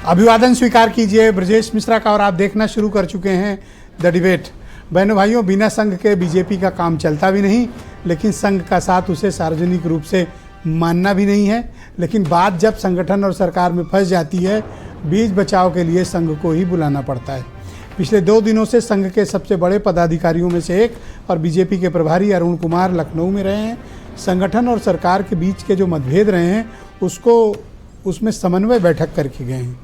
अभिवादन स्वीकार कीजिए ब्रजेश मिश्रा का। और आप देखना शुरू कर चुके हैं द डिबेट। बहनों भाइयों, बिना संघ के बीजेपी का काम चलता भी नहीं, लेकिन संघ का साथ उसे सार्वजनिक रूप से मानना भी नहीं है। लेकिन बात जब संगठन और सरकार में फंस जाती है, बीच बचाव के लिए संघ को ही बुलाना पड़ता है। पिछले 2 दिनों से संघ के सबसे बड़े पदाधिकारियों में से एक और बीजेपी के प्रभारी अरुण कुमार लखनऊ में रहे हैं। संगठन और सरकार के बीच के जो मतभेद रहे हैं उसमें समन्वय बैठक करके गए हैं।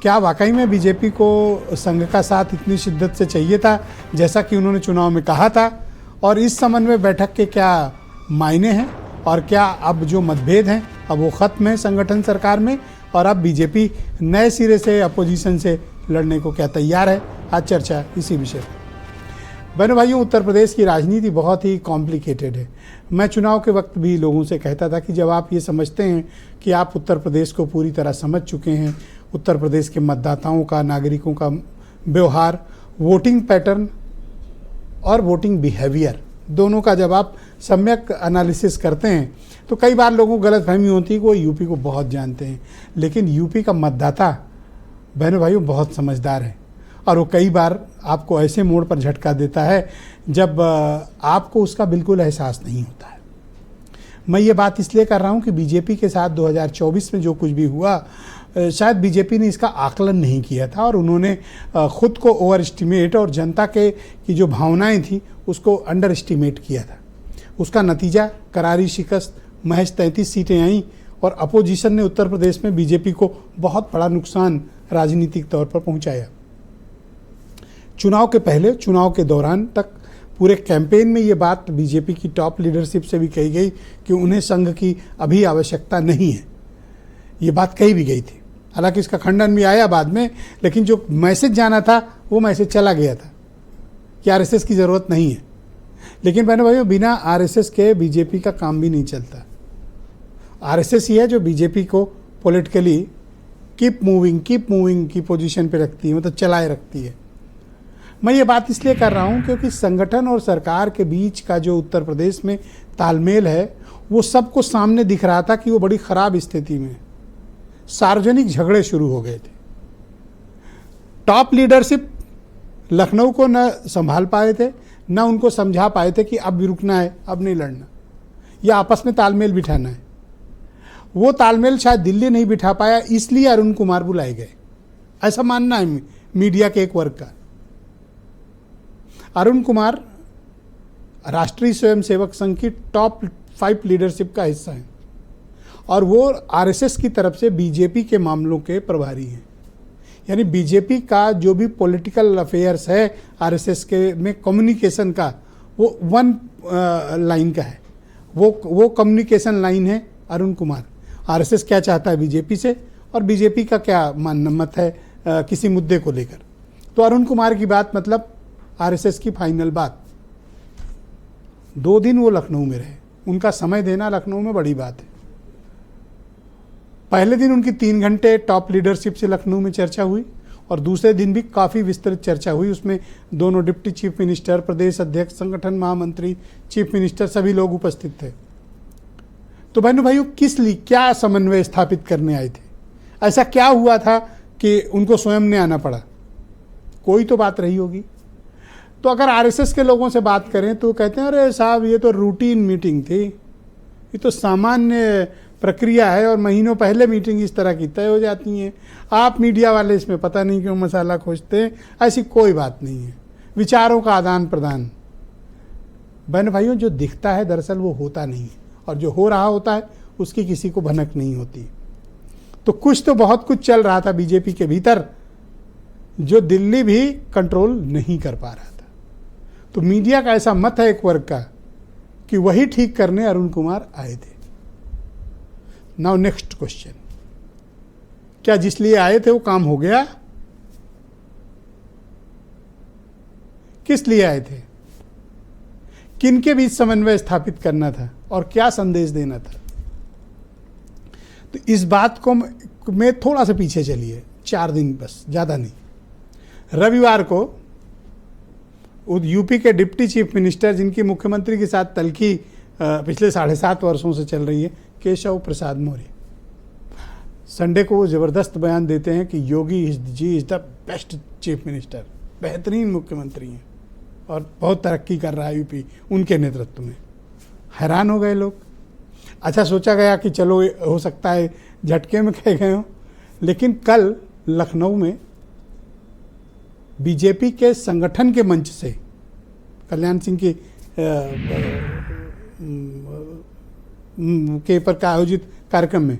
क्या वाकई में बीजेपी को संघ का साथ इतनी शिद्दत से चाहिए था जैसा कि उन्होंने चुनाव में कहा था? और इस समन्वय बैठक के क्या मायने हैं और क्या अब जो मतभेद हैं अब वो ख़त्म है संगठन सरकार में, और अब बीजेपी नए सिरे से अपोजिशन से लड़ने को क्या तैयार है? आज चर्चा इसी विषय पर। बहनों भाइयों, उत्तर प्रदेश की राजनीति बहुत ही कॉम्प्लिकेटेड है। मैं चुनाव के वक्त भी लोगों से कहता था कि जब आप ये समझते हैं कि आप उत्तर प्रदेश को पूरी तरह समझ चुके हैं, उत्तर प्रदेश के मतदाताओं का, नागरिकों का व्यवहार, वोटिंग पैटर्न और वोटिंग बिहेवियर दोनों का जब आप सम्यक एनालिसिस करते हैं तो कई बार लोगों को गलतफहमी होती है कि वो यूपी को बहुत जानते हैं। लेकिन यूपी का मतदाता बहनों भाइयों बहुत समझदार है और वो कई बार आपको ऐसे मोड़ पर झटका देता है जब आपको उसका बिल्कुल एहसास नहीं होता है। मैं ये बात इसलिए कर रहा हूँ कि बीजेपी के साथ 2024 में जो कुछ भी हुआ, शायद बीजेपी ने इसका आकलन नहीं किया था और उन्होंने खुद को ओवर एस्टिमेट और जनता की जो भावनाएं थी उसको अंडर एस्टिमेट किया था। उसका नतीजा करारी शिकस्त, महज 33 सीटें आईं और अपोजिशन ने उत्तर प्रदेश में बीजेपी को बहुत बड़ा नुकसान राजनीतिक तौर पर पहुंचाया। चुनाव के पहले, चुनाव के दौरान तक पूरे कैंपेन में ये बात बीजेपी की टॉप लीडरशिप से भी कही गई कि उन्हें संघ की अभी आवश्यकता नहीं है। ये बात कही भी गई थी, हालांकि इसका खंडन भी आया बाद में, लेकिन जो मैसेज जाना था वो मैसेज चला गया था कि आरएसएस की ज़रूरत नहीं है। लेकिन बहनों भाइयों, बिना आरएसएस के बीजेपी का काम भी नहीं चलता। आरएसएस ही है जो बीजेपी को पॉलिटिकली कीप मूविंग की पोजीशन पे रखती है, मतलब चलाए रखती है। मैं ये बात इसलिए कर रहा हूँ क्योंकि संगठन और सरकार के बीच का जो उत्तर प्रदेश में तालमेल है वो सबको सामने दिख रहा था कि वो बड़ी ख़राब स्थिति में है। सार्वजनिक झगड़े शुरू हो गए थे। टॉप लीडरशिप लखनऊ को न संभाल पाए थे, न उनको समझा पाए थे कि अब भी रुकना है, अब नहीं लड़ना, या आपस में तालमेल बिठाना है। वो तालमेल शायद दिल्ली नहीं बिठा पाया, इसलिए अरुण कुमार बुलाए गए, ऐसा मानना है मीडिया के एक वर्ग का। अरुण कुमार राष्ट्रीय स्वयंसेवक संघ की टॉप 5 लीडरशिप का हिस्सा है और वो आरएसएस की तरफ से बीजेपी के मामलों के प्रभारी हैं। यानी बीजेपी का जो भी पॉलिटिकल अफेयर्स है आरएसएस के में कम्युनिकेशन का, वो वन लाइन का है। वो कम्युनिकेशन लाइन है अरुण कुमार। आरएसएस क्या चाहता है बीजेपी से और बीजेपी का क्या मत है किसी मुद्दे को लेकर, तो अरुण कुमार की बात मतलब आरएसएस की फाइनल बात। 2 दिन वो लखनऊ में रहे, उनका समय देना लखनऊ में बड़ी बात है। पहले दिन उनकी 3 घंटे टॉप लीडरशिप से लखनऊ में चर्चा हुई और दूसरे दिन भी काफ़ी विस्तृत चर्चा हुई। उसमें दोनों डिप्टी चीफ मिनिस्टर, प्रदेश अध्यक्ष, संगठन महामंत्री, चीफ मिनिस्टर सभी लोग उपस्थित थे। तो बहनों भाइयों, किस लिए, क्या समन्वय स्थापित करने आए थे? ऐसा क्या हुआ था कि उनको स्वयं ने आना पड़ा? कोई तो बात रही होगी। तो अगर आरएसएस के लोगों से बात करें तो कहते हैं अरे साहब ये तो रूटीन मीटिंग थी, ये तो सामान्य प्रक्रिया है और महीनों पहले मीटिंग इस तरह की तय हो जाती हैं। आप मीडिया वाले इसमें पता नहीं क्यों मसाला खोजते हैं। ऐसी कोई बात नहीं है। विचारों का आदान प्रदान, बहन भाइयों, जो दिखता है दरअसल वो होता नहीं है और जो हो रहा होता है उसकी किसी को भनक नहीं होती। तो कुछ तो बहुत कुछ चल रहा था बीजेपी के भीतर जो दिल्ली भी कंट्रोल नहीं कर पा रहा था। तो मीडिया का ऐसा मत है एक वर्ग का कि वही ठीक करने अरुण कुमार आए थे। नाउ नेक्स्ट क्वेश्चन, क्या जिस लिए आए थे वो काम हो गया? किस लिए आए थे? किनके बीच समन्वय स्थापित करना था और क्या संदेश देना था? तो इस बात को में थोड़ा सा पीछे चलिए, 4 दिन बस, ज़्यादा नहीं। रविवार को यूपी के डिप्टी चीफ मिनिस्टर, जिनकी मुख्यमंत्री के साथ तल्खी पिछले 7.5 वर्षों से चल रही है, केशव प्रसाद मौर्य, संडे को वो ज़बरदस्त बयान देते हैं कि Yogi ji is the best chief minister, बेहतरीन मुख्यमंत्री हैं और बहुत तरक्की कर रहा है यूपी उनके नेतृत्व में। हैरान हो गए लोग। अच्छा, सोचा गया कि चलो हो सकता है झटके में कह गए हों, लेकिन कल लखनऊ में बीजेपी के संगठन के मंच से कल्याण सिंह के पर आयोजित कार्यक्रम में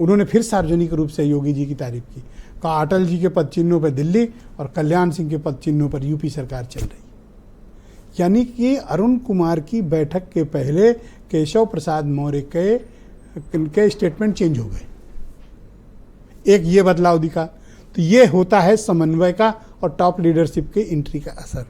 उन्होंने फिर सार्वजनिक रूप से योगी जी की तारीफ की। कहा अटल जी के पद चिन्हों पर दिल्ली और कल्याण सिंह के पद चिन्हों पर यूपी सरकार चल रही। यानी कि अरुण कुमार की बैठक के पहले केशव प्रसाद मौर्य के स्टेटमेंट चेंज हो गए। एक ये बदलाव दिखा। तो ये होता है समन्वय का और टॉप लीडरशिप के एंट्री का असर।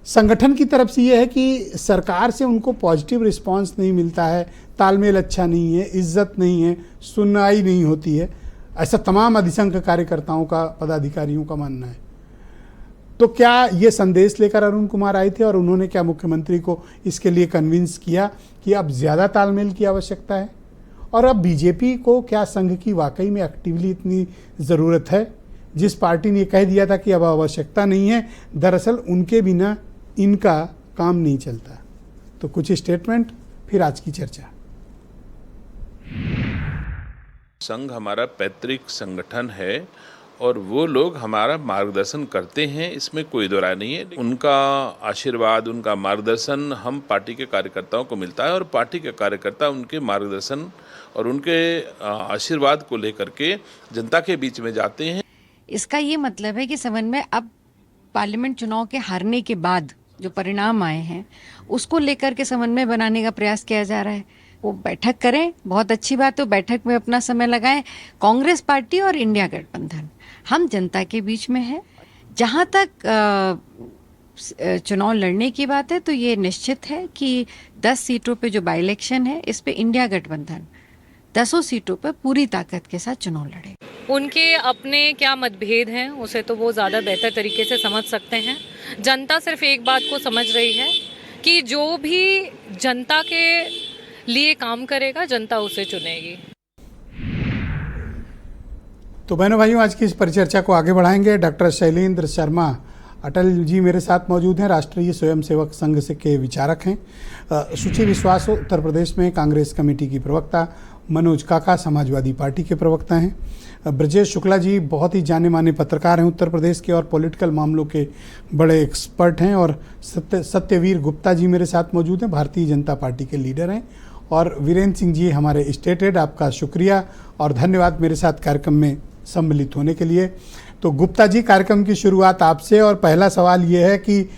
संगठन की तरफ से ये है कि सरकार से उनको पॉजिटिव रिस्पांस नहीं मिलता है, तालमेल अच्छा नहीं है, इज्जत नहीं है, सुनवाई नहीं होती है, ऐसा तमाम अधिसंघ कार्यकर्ताओं का, पदाधिकारियों का मानना है। तो क्या ये संदेश लेकर अरुण कुमार आए थे और उन्होंने क्या मुख्यमंत्री को इसके लिए कन्विंस किया कि अब ज़्यादा तालमेल की आवश्यकता है? और अब बीजेपी को क्या संघ की वाकई में एक्टिवली इतनी ज़रूरत है? जिस पार्टी ने कह दिया था कि अब आवश्यकता नहीं है, दरअसल उनके बिना इनका काम नहीं चलता। तो कुछ स्टेटमेंट, फिर आज की चर्चा। संघ हमारा पैतृक संगठन है और वो लोग हमारा मार्गदर्शन करते हैं, इसमें कोई दो राय नहीं है। उनका आशीर्वाद, उनका मार्गदर्शन हम पार्टी के कार्यकर्ताओं को मिलता है और पार्टी के कार्यकर्ता उनके मार्गदर्शन और उनके आशीर्वाद को लेकर के जनता के बीच में जाते हैं। इसका ये मतलब है कि समन्वय अब पार्लियामेंट चुनाव के हारने के बाद जो परिणाम आए हैं उसको लेकर के समन्वय बनाने का प्रयास किया जा रहा है। वो बैठक करें, बहुत अच्छी बात है, बैठक में अपना समय लगाएं। कांग्रेस पार्टी और इंडिया गठबंधन हम जनता के बीच में है। जहां तक चुनाव लड़ने की बात है तो ये निश्चित है कि 10 सीटों पे जो बाई इलेक्शन है इस पे इंडिया गठबंधन 10 सीटों पे पूरी ताकत के साथ चुनाव लड़े। उनके अपने क्या मतभेद हैं उसे तो वो ज़्यादा बेहतर तरीके से समझ सकते हैं। जनता सिर्फ एक बात को समझ रही है कि जो भी जनता के लिए काम करेगा जनता उसे चुनेगी। तो बहनों भाइयों, आज की इस परिचर्चा को आगे बढ़ाएंगे। डॉक्टर शैलेंद्र शर्मा अटल जी मेरे साथ मौजूद हैं, राष्ट्रीय स्वयंसेवक संघ से के विचारक हैं। सुचि विश्वास उत्तर प्रदेश में कांग्रेस कमेटी की प्रवक्ता, मनोज काका समाजवादी पार्टी के प्रवक्ता हैं। ब्रजेश शुक्ला जी बहुत ही जाने माने पत्रकार हैं उत्तर प्रदेश के और पॉलिटिकल मामलों के बड़े एक्सपर्ट हैं। और सत्यवीर गुप्ता जी मेरे साथ मौजूद हैं, भारतीय जनता पार्टी के लीडर हैं। और वीरेंद्र सिंह जी हमारे स्टेट हेड, आपका शुक्रिया और धन्यवाद मेरे साथ कार्यक्रम में सम्मिलित होने के लिए। तो गुप्ता जी, कार्यक्रम की शुरुआत आपसे और पहला सवाल ये है कि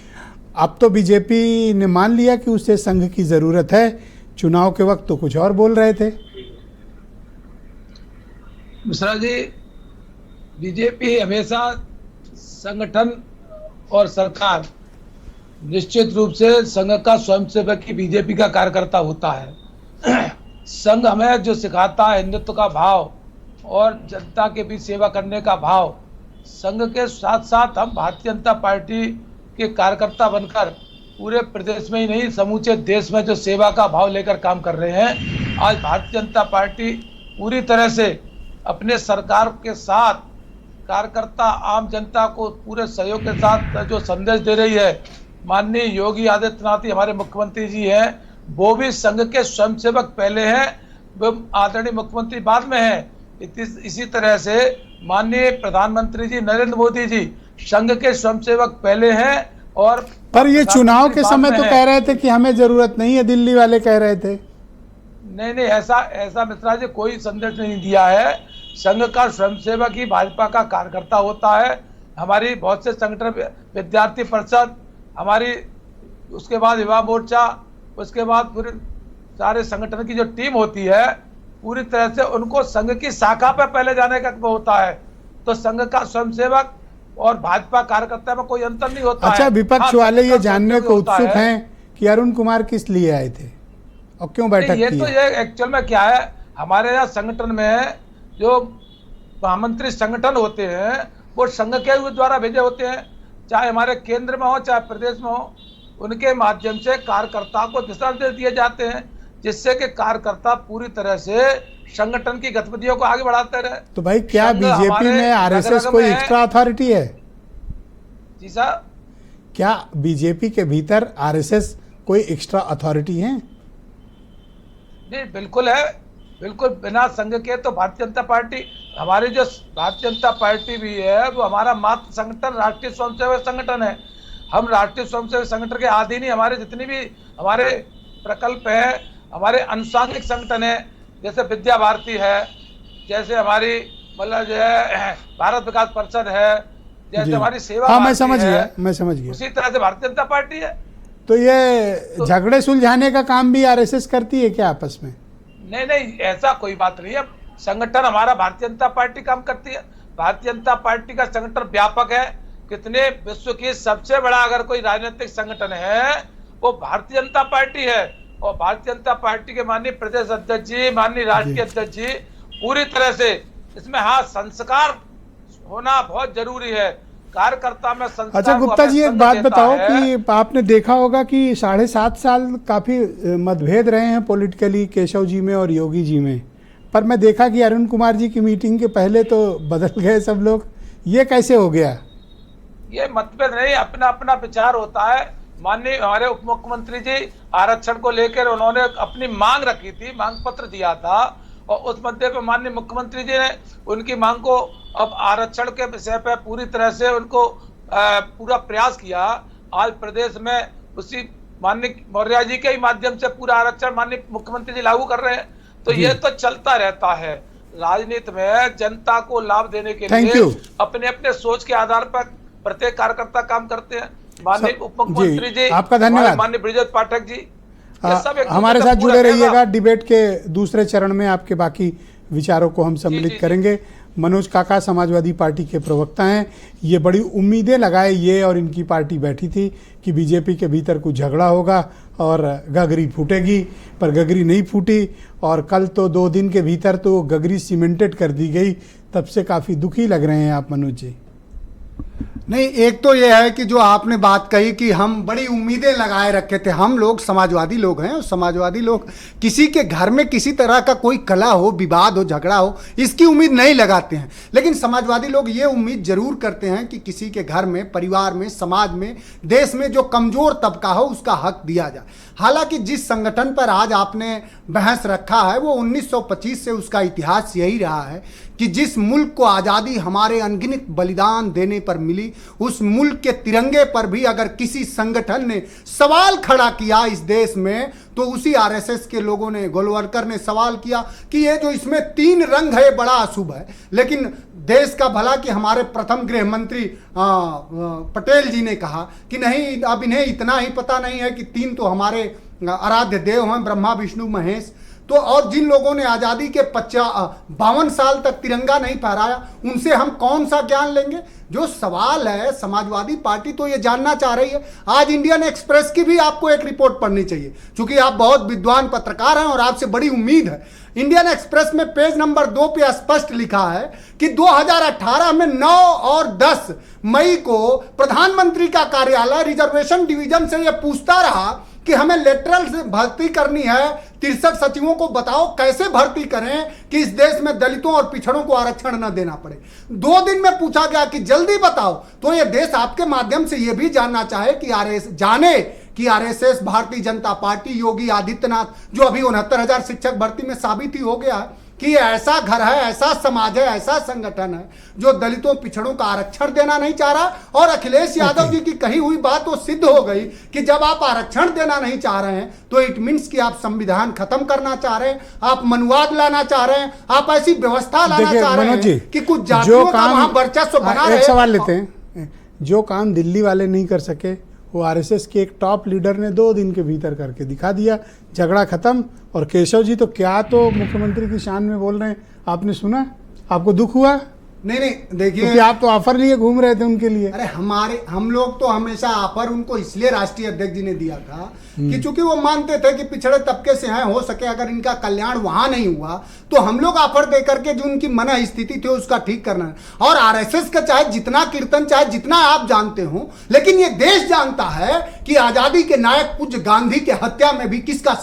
अब तो बीजेपी ने मान लिया कि उसे संघ की ज़रूरत है, चुनाव के वक्त तो कुछ और बोल रहे थे। मिश्रा जी, बीजेपी हमेशा संगठन और सरकार निश्चित रूप से संघ का स्वयंसेवक ही बीजेपी का कार्यकर्ता होता है। संघ हमें जो सिखाता है हिंदुत्व का भाव और जनता के बीच सेवा करने का भाव, संघ के साथ साथ हम भारतीय जनता पार्टी के कार्यकर्ता बनकर पूरे प्रदेश में ही नहीं समूचे देश में जो सेवा का भाव लेकर काम कर रहे हैं। आज भारतीय जनता पार्टी पूरी तरह से अपने सरकार के साथ कार्यकर्ता आम जनता को पूरे सहयोग के साथ जो संदेश दे रही है। माननीय योगी आदित्यनाथ हमारे मुख्यमंत्री जी हैं, वो भी संघ के स्वयंसेवक पहले हैं, वो आदरणीय मुख्यमंत्री बाद में हैं। इसी तरह से माननीय प्रधानमंत्री जी नरेंद्र मोदी जी संघ के स्वयंसेवक पहले हैं। और पर ये चुनाव के समय तो कह रहे थे कि हमें जरूरत नहीं है, दिल्ली वाले कह रहे थे। नहीं, ऐसा मिश्रा जी कोई संदेश नहीं दिया है। संघ का स्वयंसेवक ही भाजपा का कार्यकर्ता होता है। हमारी बहुत से संगठन, विद्यार्थी परिषद हमारी, उसके बाद युवा मोर्चा, उसके बाद पूरे सारे संगठन की जो टीम होती है पूरी तरह से उनको संघ की शाखा पर पहले जाने का होता है। तो संघ का स्वयंसेवक और भाजपा कार्यकर्ता में कोई अंतर नहीं होता। अच्छा, विपक्ष वाले ये जानने को उत्सुक हैं कि अरुण कुमार किस लिए आए थे और क्यों बैठक की? तो ये एक्चुअल में क्या है, हमारे यहाँ संगठन में जो महामंत्री संगठन होते हैं वो संघ के द्वारा भेजे होते हैं, चाहे हमारे केंद्र में हो चाहे प्रदेश में हो। उनके माध्यम से कार्यकर्ता को दिशा निर्देश दिए जाते हैं जिससे कि कार्यकर्ता पूरी तरह से संगठन की गतिविधियों को आगे बढ़ाते रहे। तो भाई क्या संघ बीजेपी हमारे में आरएसएस रग-रग कोई में है। एक्स्ट्रा अथॉरिटी है? जी साहब, क्या बीजेपी के भीतर आरएसएस कोई एक्स्ट्रा अथॉरिटी है? नहीं, बिल्कुल है, बिल्कुल। बिना संघ के तो भारतीय जनता पार्टी, हमारी जो भारतीय जनता पार्टी भी है वो हमारा मात्र संगठन राष्ट्रीय स्वयंसेवक संगठन है। हम राष्ट्रीय स्वयंसेवक संगठन के अधीन ही हमारे जितनी भी हमारे प्रकल्प है, हमारे अनुषंगिक संगठन है, जैसे विद्या भारती है, जैसे हमारी मतलब जो है भारत विकास परिषद है, जैसे जी। हमारी सेवा हाँ, मैं भारती समझ है, गया, मैं समझ गया। उसी तरह से भारतीय जनता पार्टी है। तो ये झगड़े सुलझाने का काम भी आरएसएस करती है क्या आपस में? नहीं नहीं, ऐसा कोई बात नहीं है। संगठन हमारा भारतीय जनता पार्टी काम करती है। भारतीय जनता पार्टी का संगठन व्यापक है। कितने विश्व की सबसे बड़ा अगर कोई राजनीतिक संगठन है वो भारतीय जनता पार्टी है। और भारतीय जनता पार्टी के माननीय प्रदेश अध्यक्ष जी, माननीय राष्ट्रीय अध्यक्ष जी पूरी तरह से इसमें, हाँ, संस्कार होना बहुत जरूरी है। कार्यकर्ता में संस्कार। अच्छा गुप्ता जी, एक बात बताओ कि आपने देखा होगा कि 7.5 साल काफी मतभेद रहे हैं पॉलिटिकली केशव जी में और योगी जी में, पर मैं देखा कि अरुण कुमार जी की मीटिंग के पहले तो बदल गए सब लोग। ये कैसे हो गया? ये मतभेद नहीं, अपना अपना विचार होता है। माननीय हमारे उप मुख्यमंत्री जी आरक्षण को लेकर उन्होंने अपनी मांग रखी थी, मांग पत्र दिया था, और उस मुद्दे पर माननीय मुख्यमंत्री जी ने उनकी मांग को, अब आरक्षण के विषय पर पूरी तरह से उनको पूरा प्रयास किया। आज प्रदेश में उसी माननीय मौर्य जी के ही माध्यम से पूरा आरक्षण माननीय मुख्यमंत्री जी लागू कर रहे हैं। तो ये तो चलता रहता है। राजनीति में जनता को लाभ देने के लिए अपने अपने सोच के आधार पर प्रत्येक कार्यकर्ता काम करते हैं। माननीय उप मुख्यमंत्री जी, आपका धन्यवाद। माननीय ब्रिजेश पाठक जी, हमारे साथ जुड़े रहिएगा। डिबेट के दूसरे चरण में आपके बाकी विचारों को हम सम्मिलित करेंगे। मनोज काका समाजवादी पार्टी के प्रवक्ता हैं। ये बड़ी उम्मीदें लगाए ये और इनकी पार्टी बैठी थी कि बीजेपी के भीतर कुछ झगड़ा होगा और गगरी फूटेगी, पर गगरी नहीं फूटी। और कल तो 2 दिन के भीतर तो गगरी सीमेंटेड कर दी गई। तब से काफ़ी दुखी लग रहे हैं आप मनोज जी। नहीं, एक तो यह है कि जो आपने बात कही कि हम बड़ी उम्मीदें लगाए रखे थे। हम लोग समाजवादी लोग हैं और समाजवादी लोग किसी के घर में किसी तरह का कोई कला हो, विवाद हो, झगड़ा हो, इसकी उम्मीद नहीं लगाते हैं। लेकिन समाजवादी लोग ये उम्मीद जरूर करते हैं कि किसी के घर में, परिवार में, समाज में, देश में जो कमजोर तबका हो उसका हक दिया जाए। हालांकि जिस संगठन पर आज आपने बहस रखा है वो 1925 से उसका इतिहास यही रहा है कि जिस मुल्क को आज़ादी हमारे अनगिनत बलिदान देने पर मिली, उस मुल्क के तिरंगे पर भी अगर किसी संगठन ने सवाल खड़ा किया इस देश में, तो उसी आरएसएस के लोगों ने, गोलवलकर ने सवाल किया कि ये जो इसमें 3 रंग है बड़ा अशुभ है। लेकिन देश का भला कि हमारे प्रथम गृह मंत्री पटेल जी ने कहा कि नहीं, अब इन्हें इतना ही पता नहीं है कि 3 तो हमारे आराध्य देव हैं, ब्रह्मा विष्णु महेश। तो और जिन लोगों ने आज़ादी के 52 साल तक तिरंगा नहीं फहराया, उनसे हम कौन सा ज्ञान लेंगे? जो सवाल है, समाजवादी पार्टी तो ये जानना चाह रही है। आज इंडियन एक्सप्रेस की भी आपको एक रिपोर्ट पढ़नी चाहिए, क्योंकि आप बहुत विद्वान पत्रकार हैं और आपसे बड़ी उम्मीद है। इंडियन एक्सप्रेस में पेज नंबर 2 पे स्पष्ट लिखा है कि 2018 में 9 और 10 मई को प्रधानमंत्री का कार्यालय रिजर्वेशन डिवीजन से यह पूछता रहा कि हमें लेटरल से भर्ती करनी है, 63 सचिवों को बताओ कैसे भर्ती करें कि इस देश में दलितों और पिछड़ों को आरक्षण न देना पड़े। 2 दिन में पूछा गया कि जल्दी बताओ। तो ये देश आपके माध्यम से ये भी जानना चाहे कि आरएसएस, भारतीय जनता पार्टी, योगी आदित्यनाथ, जो अभी 69,000 शिक्षक भर्ती में साबित ही हो गया है कि ऐसा घर है, ऐसा समाज है, ऐसा संगठन है जो दलितों पिछड़ों का आरक्षण देना नहीं चाह रहा। और अखिलेश यादव जी की कही हुई बात तो सिद्ध हो गई कि जब आप आरक्षण देना नहीं चाह रहे हैं तो इट मीन्स कि आप संविधान खत्म करना चाह रहे हैं, आप मनुवाद लाना चाह रहे हैं, आप ऐसी व्यवस्था लाना चाह रहे हैं कि कुछ जातियों का वहां वर्चस्व बना रहे। एक सवाल लेते हैं, जो काम दिल्ली वाले नहीं कर सके वो आरएसएस के एक टॉप लीडर ने 2 दिन के भीतर करके दिखा दिया, झगड़ा खत्म। और केशव जी तो क्या तो मुख्यमंत्री की शान में बोल रहे हैं, आपने सुना? आपको दुख हुआ? नहीं, देखिए, क्योंकि आप तो ऑफर लिए घूम रहे थे उनके लिए। अरे हम लोग तो हमेशा ऑफर उनको इसलिए राष्ट्रीय अध्यक्ष जी ने दिया था कि चूंकि वो मानते थे कि पिछड़े तबके से हैं, हो सके अगर इनका कल्याण वहां नहीं हुआ तो हम लोग ऑफर दे करके जो उनकी मन स्थिति थी उसका ठीक करना है। और आरएसएस का चाहे जितना कीर्तन, चाहे जितना आप जानते हो, लेकिन ये देश जानता है कि आजादी के नायक पूज्य गांधी के हत्या में भी किसका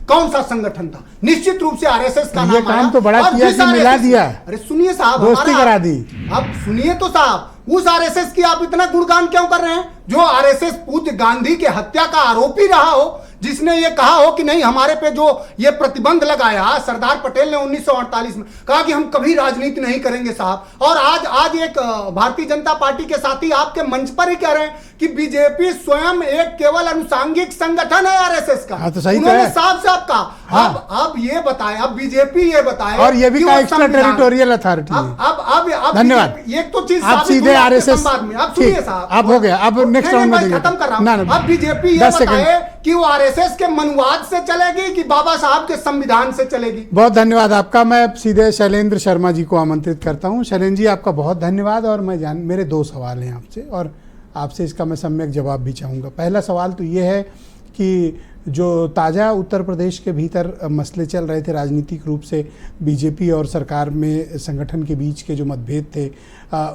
कौन सा संगठन था। निश्चित रूप से आरएसएस का ये नाम काम आया। तो बड़ा और किया जिस कि मिला RSS दिया। अरे सुनिए साहब, दोस्ती करा दी। अब सुनिए तो साहब, उस आरएसएस की आप इतना गुणगान क्यों कर रहे हैं जो आरएसएस पूज्य गांधी के हत्या का आरोपी रहा हो, जिसने ये कहा हो कि नहीं हमारे पे जो ये प्रतिबंध लगाया सरदार पटेल ने 1948 में, कहा कि हम कभी राजनीति नहीं करेंगे साहब। और आज एक भारतीय जनता पार्टी के साथी आपके मंच पर ही कह रहे हैं कि बीजेपी स्वयं एक केवल अनुसांगिक संगठन है आरएसएस का। हाँ, तो सही उन्होंने है। साफ साफ कहा। हाँ। अब ये बताए, अब बीजेपी ये बताए, और ये भी कि कहा वो एक्स्ट्रा संविधान- टेरिटोरियल अथॉरिटी है। अब धन्यवाद। एक तो चीज आप साबित सीधे हुई आपके आरएसएस संवाद में। अब सुनिए ठीक, साहब, अब हो गया, अब नेक्स्ट राउंड में देंगे। खत्म कर रहा ना, हूं। ना, अब बीजेपी ये 10 सेकंड। बताए कि वो आरएसएस के मनुवाद से चलेगी कि बाबा साहब के संविधान से चलेगी। बहुत धन्यवाद आपका। मैं सीधे शैलेंद्र शर्मा जी को आमंत्रित करता हूं। शैलेंद्र जी, आपका बहुत धन्यवाद। और मेरे 2 सवाल हैं आपसे, और आपसे इसका मैं सम्यक जवाब भी चाहूँगा। पहला सवाल तो ये है कि जो ताज़ा उत्तर प्रदेश के भीतर मसले चल रहे थे राजनीतिक रूप से, बीजेपी और सरकार में संगठन के बीच के जो मतभेद थे,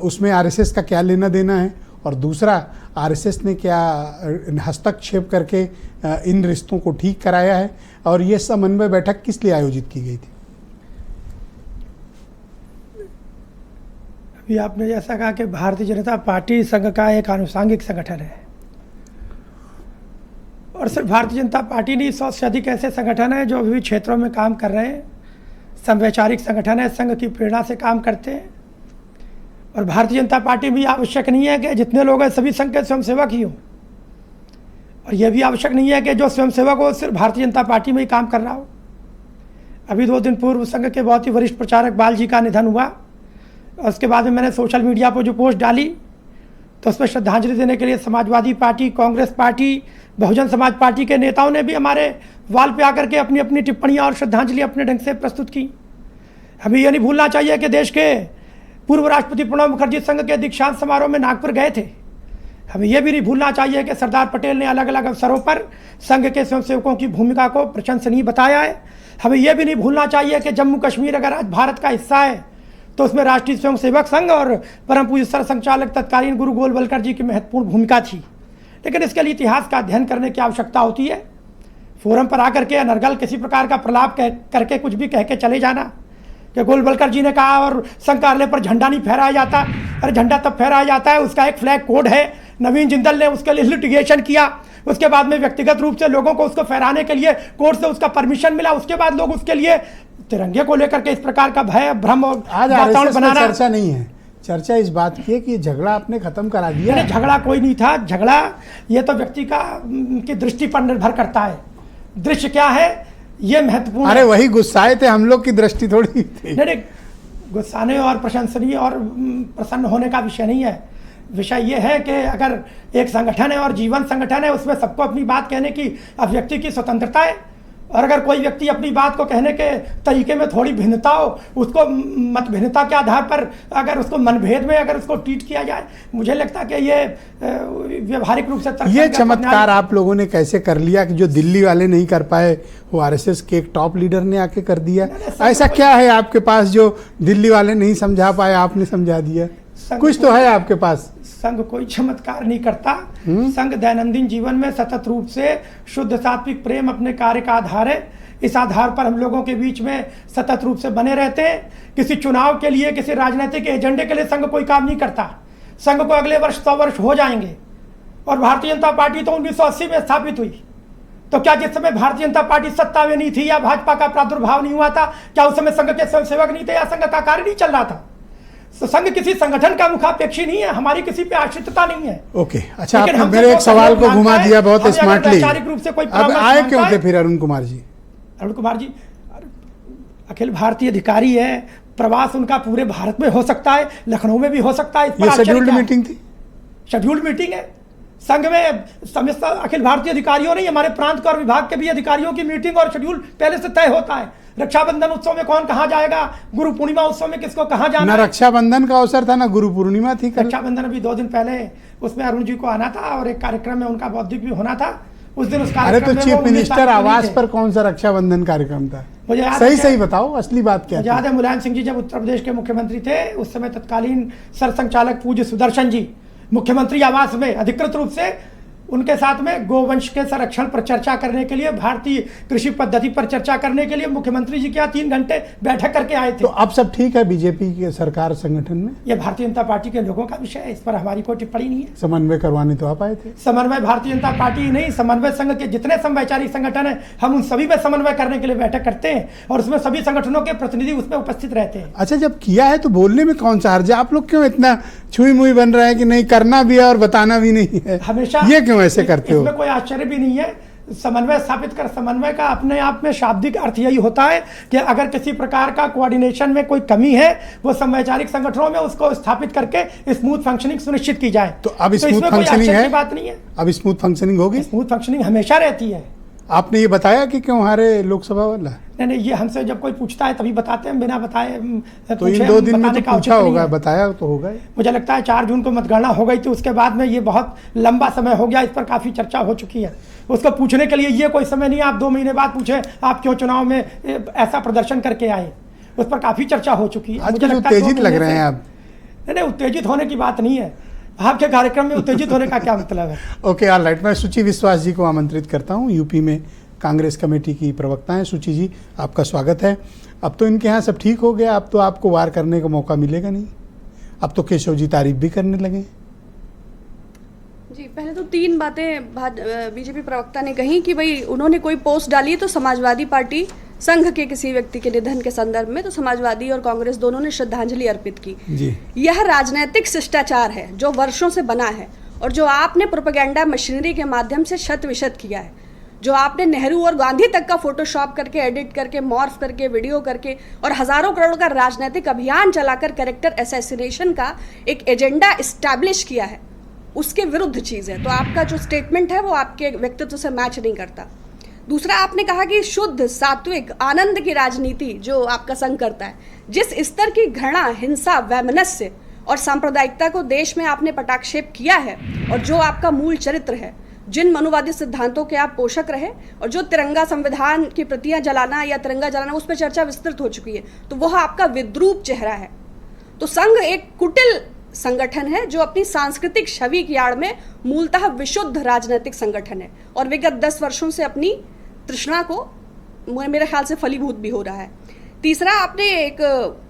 उसमें आरएसएस का क्या लेना देना है, और दूसरा आरएसएस ने क्या हस्तक्षेप करके इन रिश्तों को ठीक कराया है, और ये समन्वय बैठक किस लिए आयोजित की गई थी? अभी आपने जैसा कहा कि भारतीय जनता पार्टी संघ का एक आनुषांगिक संगठन है, और सिर्फ भारतीय जनता पार्टी नहीं, 100 से अधिक ऐसे संगठन हैं जो विभिन्न क्षेत्रों में काम कर रहे हैं। समवैचारिक संगठन है, संघ की प्रेरणा से काम करते हैं। और भारतीय जनता पार्टी भी आवश्यक नहीं है कि जितने लोग हैं सभी संघ के स्वयंसेवक ही हों, और यह भी आवश्यक नहीं है कि जो स्वयंसेवक हो सिर्फ भारतीय जनता पार्टी में ही काम कर रहा हो। अभी 2 दिन पूर्व संघ के बहुत ही वरिष्ठ प्रचारक बाल जी का निधन हुआ, और उसके बाद में मैंने सोशल मीडिया पर जो पोस्ट डाली तो उसमें श्रद्धांजलि देने के लिए Samajwadi party, Congress party, Bahujan Samaj party के नेताओं ने भी हमारे वाल पे आकर के अपनी अपनी टिप्पणियां और श्रद्धांजलि अपने ढंग से प्रस्तुत की। हमें यह नहीं भूलना चाहिए कि देश के पूर्व राष्ट्रपति प्रणब मुखर्जी संघ के दीक्षांत समारोह में नागपुर गए थे। हमें यह भी नहीं भूलना चाहिए कि सरदार पटेल ने अलग अलग अवसरों पर संघ के स्वयंसेवकों की भूमिका को प्रशंसनीय बताया है। हमें यह भी नहीं भूलना चाहिए कि जम्मू कश्मीर अगर आज भारत का हिस्सा है तो उसमें राष्ट्रीय स्वयंसेवक संघ और परम पूज्य सर संचालक तत्कालीन गुरु गोलवलकर जी की महत्वपूर्ण भूमिका थी। लेकिन इसके लिए इतिहास का अध्ययन करने की आवश्यकता होती है। फोरम पर आकर के अनर्गल किसी प्रकार का प्रलाप करके कुछ भी कह के चले जाना कि गोलवलकर जी ने कहा और संघ कार्यालय पर झंडा नहीं फहराया जाता। अरे झंडा तब फहराया जाता है, उसका एक फ्लैग कोड है। नवीन जिंदल ने उसके लिए लिटिगेशन किया, उसके बाद में व्यक्तिगत रूप से लोगों को उसको फहराने के लिए कोर्ट से उसका परमिशन मिला, उसके बाद लोग उसके लिए तिरंगे को लेकर के इस प्रकार का भय, भ्रम और आज वातावरण बनाना। चर्चा नहीं है, चर्चा इस बात की है कि झगड़ा आपने खत्म करा दिया। नहीं, झगड़ा कोई नहीं था। झगड़ा ये तो व्यक्ति की दृष्टि पर निर्भर करता है। दृश्य क्या है ये महत्वपूर्ण। अरे वही गुस्साए थे, हम लोग की दृष्टि थोड़ी थी। नहीं, गुस्साने और प्रशंसनीय और प्रसन्न होने का विषय नहीं है। विषय ये है कि अगर एक संगठन है और जीवन संगठन है, उसमें सबको अपनी बात कहने की व्यक्ति की स्वतंत्रता है। और अगर कोई व्यक्ति अपनी बात को कहने के तरीके में थोड़ी भिन्नता हो, उसको मत भिन्नता के आधार पर अगर उसको मनभेद में अगर उसको ट्रीट किया जाए, मुझे लगता है कि ये व्यवहारिक रूप से ये चमत्कार आप लोगों ने कैसे कर लिया कि जो दिल्ली वाले नहीं कर पाए वो आरएसएस के एक टॉप लीडर ने आके कर दिया। ऐसा क्या है आपके पास जो दिल्ली वाले नहीं समझा पाए, आपने समझा दिया? कुछ तो है आपके पास। संघ कोई चमत्कार नहीं करता। संघ दैनंदिन जीवन में सतत रूप से शुद्ध सात्विक प्रेम अपने कार्य का आधार है। इस आधार पर हम लोगों के बीच में सतत रूप से बने रहते हैं। किसी चुनाव के लिए, किसी राजनीतिक एजेंडे के लिए संघ कोई काम नहीं करता। संघ को अगले वर्ष 100 वर्ष हो जाएंगे, और भारतीय जनता पार्टी तो 1980 में स्थापित हुई। तो क्या जिस समय भारतीय जनता पार्टी सत्ता में नहीं थी या भाजपा का प्रादुर्भाव नहीं हुआ था, क्या उस समय संघ के स्वयंसेवक नहीं थे या संघ का कार्य नहीं चल रहा था? तो संघ किसी संगठन का मुखापेक्षी नहीं है, हमारी किसी पे आश्रितता नहीं है। ओके, अच्छा, आपने मेरे एक सवाल को घुमा दिया बहुत स्मार्टली। अब आए क्यों थे फिर अरुण कुमार जी? अरुण कुमार जी अखिल भारतीय अधिकारी है, प्रवास उनका पूरे भारत में हो सकता है, लखनऊ में भी हो सकता है। ये शेड्यूल्ड मीटिंग थी? शेड्यूल्ड मीटिंग है। संघ में समस्त अखिल भारतीय अधिकारियों नहीं, हमारे प्रांत और विभाग के भी अधिकारियों की मीटिंग और शेड्यूल पहले से तय होता है। रक्षाबंधन उत्सव में कौन कहाँ जाएगा, गुरु पूर्णिमा उत्सव में किसको कहाँ जाना। ना रक्षाबंधन का अवसर था ना गुरु पूर्णिमा थी। रक्षाबंधन अभी 2 दिन पहले, उसमें अरुण जी को आना था और एक कार्यक्रम में उनका बौद्धिक भी होना था। उस दिन उस अरे कार्यक्रम तो में चीफ वो 19 मिनिस्टर तारीख को नहीं आवास थे। पर कौन सा रक्षाबंधन कार्यक्रम था? मुझे याद सही है सही बताओ, असली बात क्या याद थी? है मुलायम सिंह जी जब उत्तर प्रदेश के मुख्यमंत्री थे, उस समय तत्कालीन सरसंघचालक पूज्य सुदर्शन जी मुख्यमंत्री आवास में अधिकृत रूप से उनके साथ में गोवंश के संरक्षण पर चर्चा करने के लिए, भारतीय कृषि पद्धति पर चर्चा करने के लिए मुख्यमंत्री जी के यहाँ 3 घंटे बैठक करके आए थे। तो अब सब ठीक है बीजेपी के सरकार संगठन में? ये भारतीय जनता पार्टी के लोगों का विषय है, इस पर हमारी कोई टिप्पणी नहीं है। समन्वय करवाने तो आप आए थे। समन्वय भारतीय जनता पार्टी ही नहीं, समन्वय संघ के जितने समवैचारिक संगठन हैं, हम उन सभी में समन्वय करने के लिए बैठक करते हैं और उसमें सभी संगठनों के प्रतिनिधि उसमें उपस्थित रहते हैं। अच्छा, जब किया है तो बोलने में कौन सा हर्ज है? आप लोग क्यों इतना छुई मुई बन रहे हैं कि नहीं करना भी है और बताना भी नहीं है? हमेशा ये क्यों ऐसे करते हो? इसमें कोई आश्चर्य भी नहीं है। समन्वय स्थापित कर, समन्वय का अपने आप में शाब्दिक अर्थ यही होता है कि अगर किसी प्रकार का कोऑर्डिनेशन में कोई कमी है, वो समवैचारिक संगठनों में उसको स्थापित करके स्मूथ फंक्शनिंग सुनिश्चित की जाए। तो अब स्मूथ इसमें कोई फंक्शनिंग आश्चर्य है? की बात नहीं है। अब स्मूथ फंक्शनिंग होगी? स्मूथ फंक्शनिंग हमेशा रहती है। आपने ये बताया कि क्यों हारे लोकसभा वाला? नहीं, ये हमसे जब कोई पूछता है तभी बताते हैं, बिना बताए तो इन 2 दिन में तो पूछा होगा, बताया तो होगा ही। मुझे लगता है 4 जून को मतगणना हो गई थी, उसके बाद में ये बहुत लंबा समय हो गया, इस पर काफ़ी चर्चा हो चुकी है। उसको पूछने के लिए ये कोई समय नहीं है आप 2 महीने बाद पूछें आप क्यों चुनाव में ऐसा प्रदर्शन करके आए, उस पर काफ़ी चर्चा हो चुकी है। आज मुझे कुछ लगता है 2 उत्तेजित लग महीने रहे हैं से- आप। नहीं, उत्तेजित होने की बात नहीं है। आपके कार्यक्रम में उत्तेजित होने का क्या मतलब है? Okay, all right. मैं सुचि विश्वास जी को आमंत्रित करता हूँ। यूपी में कांग्रेस कमेटी की प्रवक्ता हैं। सुचि जी, आपका स्वागत है। अब तो इनके यहाँ सब ठीक हो गया, अब तो आपको वार करने का मौका मिलेगा नहीं। अब तो केशव जी तारीफ भी करने लगे। जी, पहले तो 3 बातें बीजेपी प्रवक्ता ने कही कि भाई उन्होंने कोई पोस्ट डाली तो समाजवादी पार्टी संघ के किसी व्यक्ति के निधन के संदर्भ में, तो समाजवादी और कांग्रेस दोनों ने श्रद्धांजलि अर्पित की। जी, यह राजनीतिक शिष्टाचार है जो वर्षों से बना है और जो आपने प्रोपेगेंडा मशीनरी के माध्यम से शत विशत किया है, जो आपने नेहरू और गांधी तक का फोटोशॉप करके, एडिट करके, मॉर्फ करके, वीडियो करके और हजारों करोड़ का राजनीतिक अभियान चलाकर कैरेक्टर असैसिनेशन का एक एजेंडा इस्टेब्लिश किया है, उसके विरुद्ध चीज़ है। तो आपका जो स्टेटमेंट है वो आपके व्यक्तित्व से मैच नहीं करता। दूसरा, आपने कहा कि शुद्ध सात्विक आनंद की राजनीति जो आपका संघ करता है, जिस स्तर की घृणा, हिंसा, वैमनस्य और सांप्रदायिकता को देश में आपने पटाक्षेप किया है और जो आपका मूल चरित्र है, जिन मनुवादी सिद्धांतों के आप पोषक रहे और जो तिरंगा संविधान की प्रतियां जलाना या तिरंगा जलाना, उस पर चर्चा विस्तृत हो चुकी है, तो वह आपका विद्रूप चेहरा है। तो संघ एक कुटिल संगठन है जो अपनी सांस्कृतिक छवि की आड़ में मूलतः विशुद्ध राजनीतिक संगठन है और विगत 10 वर्षों से अपनी तृष्णा को मेरे ख्याल से फलीभूत भी हो रहा है। तीसरा, आपने एक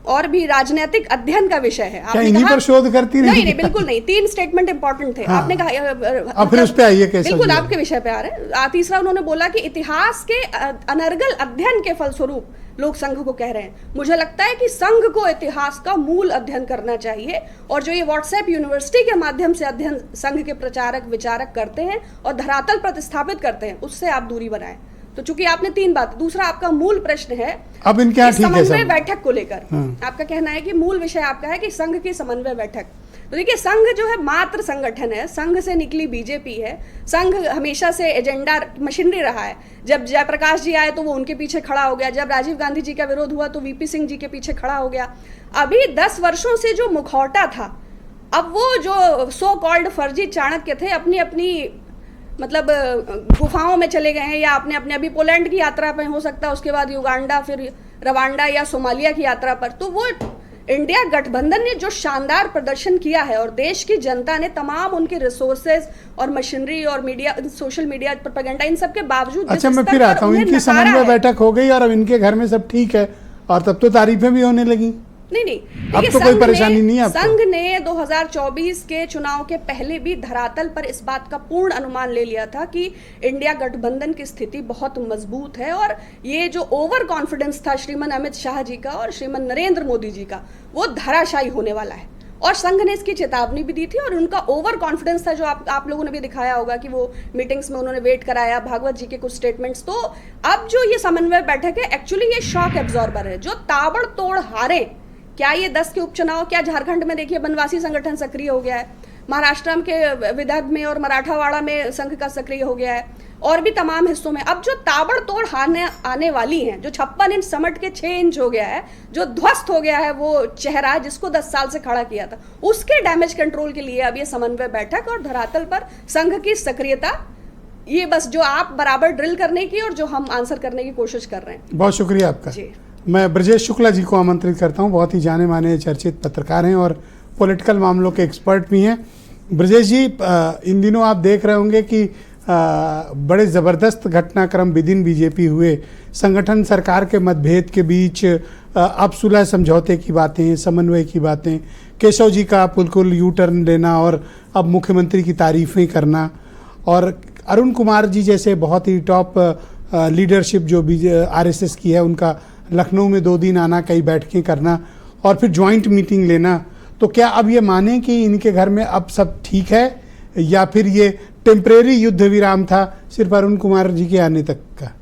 और भी राजनीतिक अध्ययन का विषय है, क्या इन्हीं पर शोध करती रही? नहीं, बिल्कुल नहीं। 3 स्टेटमेंट इंपॉर्टेंट थे। हाँ। आपने कहा अब फिर उस पे आइए कैसे? बिल्कुल आपके विषय पे आ रहे हैं। तीसरा, उन्होंने बोला कि इतिहास के अनर्गल अध्ययन के फलस्वरूप लोग संघ को कह रहे हैं। मुझे लगता है कि संघ को इतिहास का मूल अध्ययन करना चाहिए और जो ये व्हाट्सएप यूनिवर्सिटी के माध्यम से अध्ययन संघ के प्रचारक विचारक करते हैं और धरातल प्रतिस्थापित करते हैं, उससे आप दूरी बनाएं। तो चूंकि आपने 3 बात, दूसरा आपका मूल प्रश्न है अब इनके यहाँ ठीक है समन्वय सब? बैठक को लेकर आपका कहना है कि मूल विषय आपका है कि संघ की समन्वय बैठक। तो देखिए, संघ जो है मात्र संगठन है, संघ से निकली बीजेपी है। संघ हमेशा से एजेंडा मशीनरी रहा है। जब जयप्रकाश जी आए तो वो उनके पीछे खड़ा हो गया, जब राजीव गांधी जी का विरोध हुआ तो वीपी सिंह जी के पीछे खड़ा हो गया। अभी 10 वर्षों से जो मुखौटा था, अब वो जो सो कॉल्ड फर्जी चाणक्य थे अपनी अपनी मतलब गुफाओं में चले गए हैं, या आपने अपने अभी पोलैंड की यात्रा पे, हो सकता है उसके बाद युगांडा, फिर रवांडा या सोमालिया की यात्रा पर। तो वो इंडिया गठबंधन ने जो शानदार प्रदर्शन किया है और देश की जनता ने तमाम उनके रिसोर्सेज और मशीनरी और मीडिया, सोशल मीडिया प्रोपेगेंडा, इन सब के बावजूद अच्छा, मैं फिर आता हूँ। इनकी समन्वय बैठक हो गई और अब इनके घर में सब ठीक है और तब तो तारीफें भी होने लगी। नहीं, अब तो कोई परेशानी नहीं है आपको? संघ ने 2024 के चुनाव के पहले भी धरातल पर इस बात का पूर्ण अनुमान ले लिया था कि इंडिया गठबंधन की स्थिति बहुत मजबूत है और ये जो ओवर कॉन्फिडेंस था श्रीमान अमित शाह जी का और श्रीमान नरेंद्र मोदी जी का, वो धराशायी होने वाला है। और संघ ने इसकी चेतावनी भी दी थी और उनका ओवर कॉन्फिडेंस था जो आप लोगों ने भी दिखाया होगा कि वो मीटिंग्स में उन्होंने वेट कराया, भागवत जी के कुछ स्टेटमेंट्स। तो अब जो ये समन्वय बैठक है, एक्चुअली ये शॉक एब्जॉर्बर है। जो ताबड़तोड़ हारे, क्या ये 10 के उपचुनाव, क्या झारखंड में देखिए बनवासी संगठन सक्रिय हो गया है, महाराष्ट्र के विदर्भ में और मराठावाड़ा में संघ का सक्रिय हो गया है और भी तमाम हिस्सों में। अब जो ताबड़तोड़ हारने आने वाली हैं, जो 56 इंच समट के 6 इंच हो गया है, जो ध्वस्त हो गया है वो चेहरा जिसको 10 साल से खड़ा किया था, उसके डैमेज कंट्रोल के लिए अब ये समन्वय बैठक और धरातल पर संघ की सक्रियता ये बस जो आप बराबर ड्रिल करने की और जो हम आंसर करने की कोशिश कर रहे हैं। बहुत शुक्रिया आपका। जी। मैं ब्रजेश शुक्ला जी को आमंत्रित करता हूं, बहुत ही जाने माने चर्चित पत्रकार हैं और पॉलिटिकल मामलों के एक्सपर्ट भी हैं। ब्रजेश जी, इन दिनों आप देख रहे होंगे कि बड़े ज़बरदस्त घटनाक्रम विदिन बीजेपी हुए। संगठन सरकार के मतभेद के बीच अब सुलह समझौते की बातें, समन्वय की बातें, केशव जी का बिल्कुल यू टर्न लेना और अब मुख्यमंत्री की तारीफ़ें करना, और अरुण कुमार जी जैसे बहुत ही टॉप लीडरशिप जो आरएसएस की है उनका लखनऊ में 2 दिन आना, कई बैठकें करना और फिर ज्वाइंट मीटिंग लेना। तो क्या अब ये माने कि इनके घर में अब सब ठीक है या फिर ये टेम्परेरी युद्ध विराम था सिर्फ अरुण कुमार जी के आने तक का?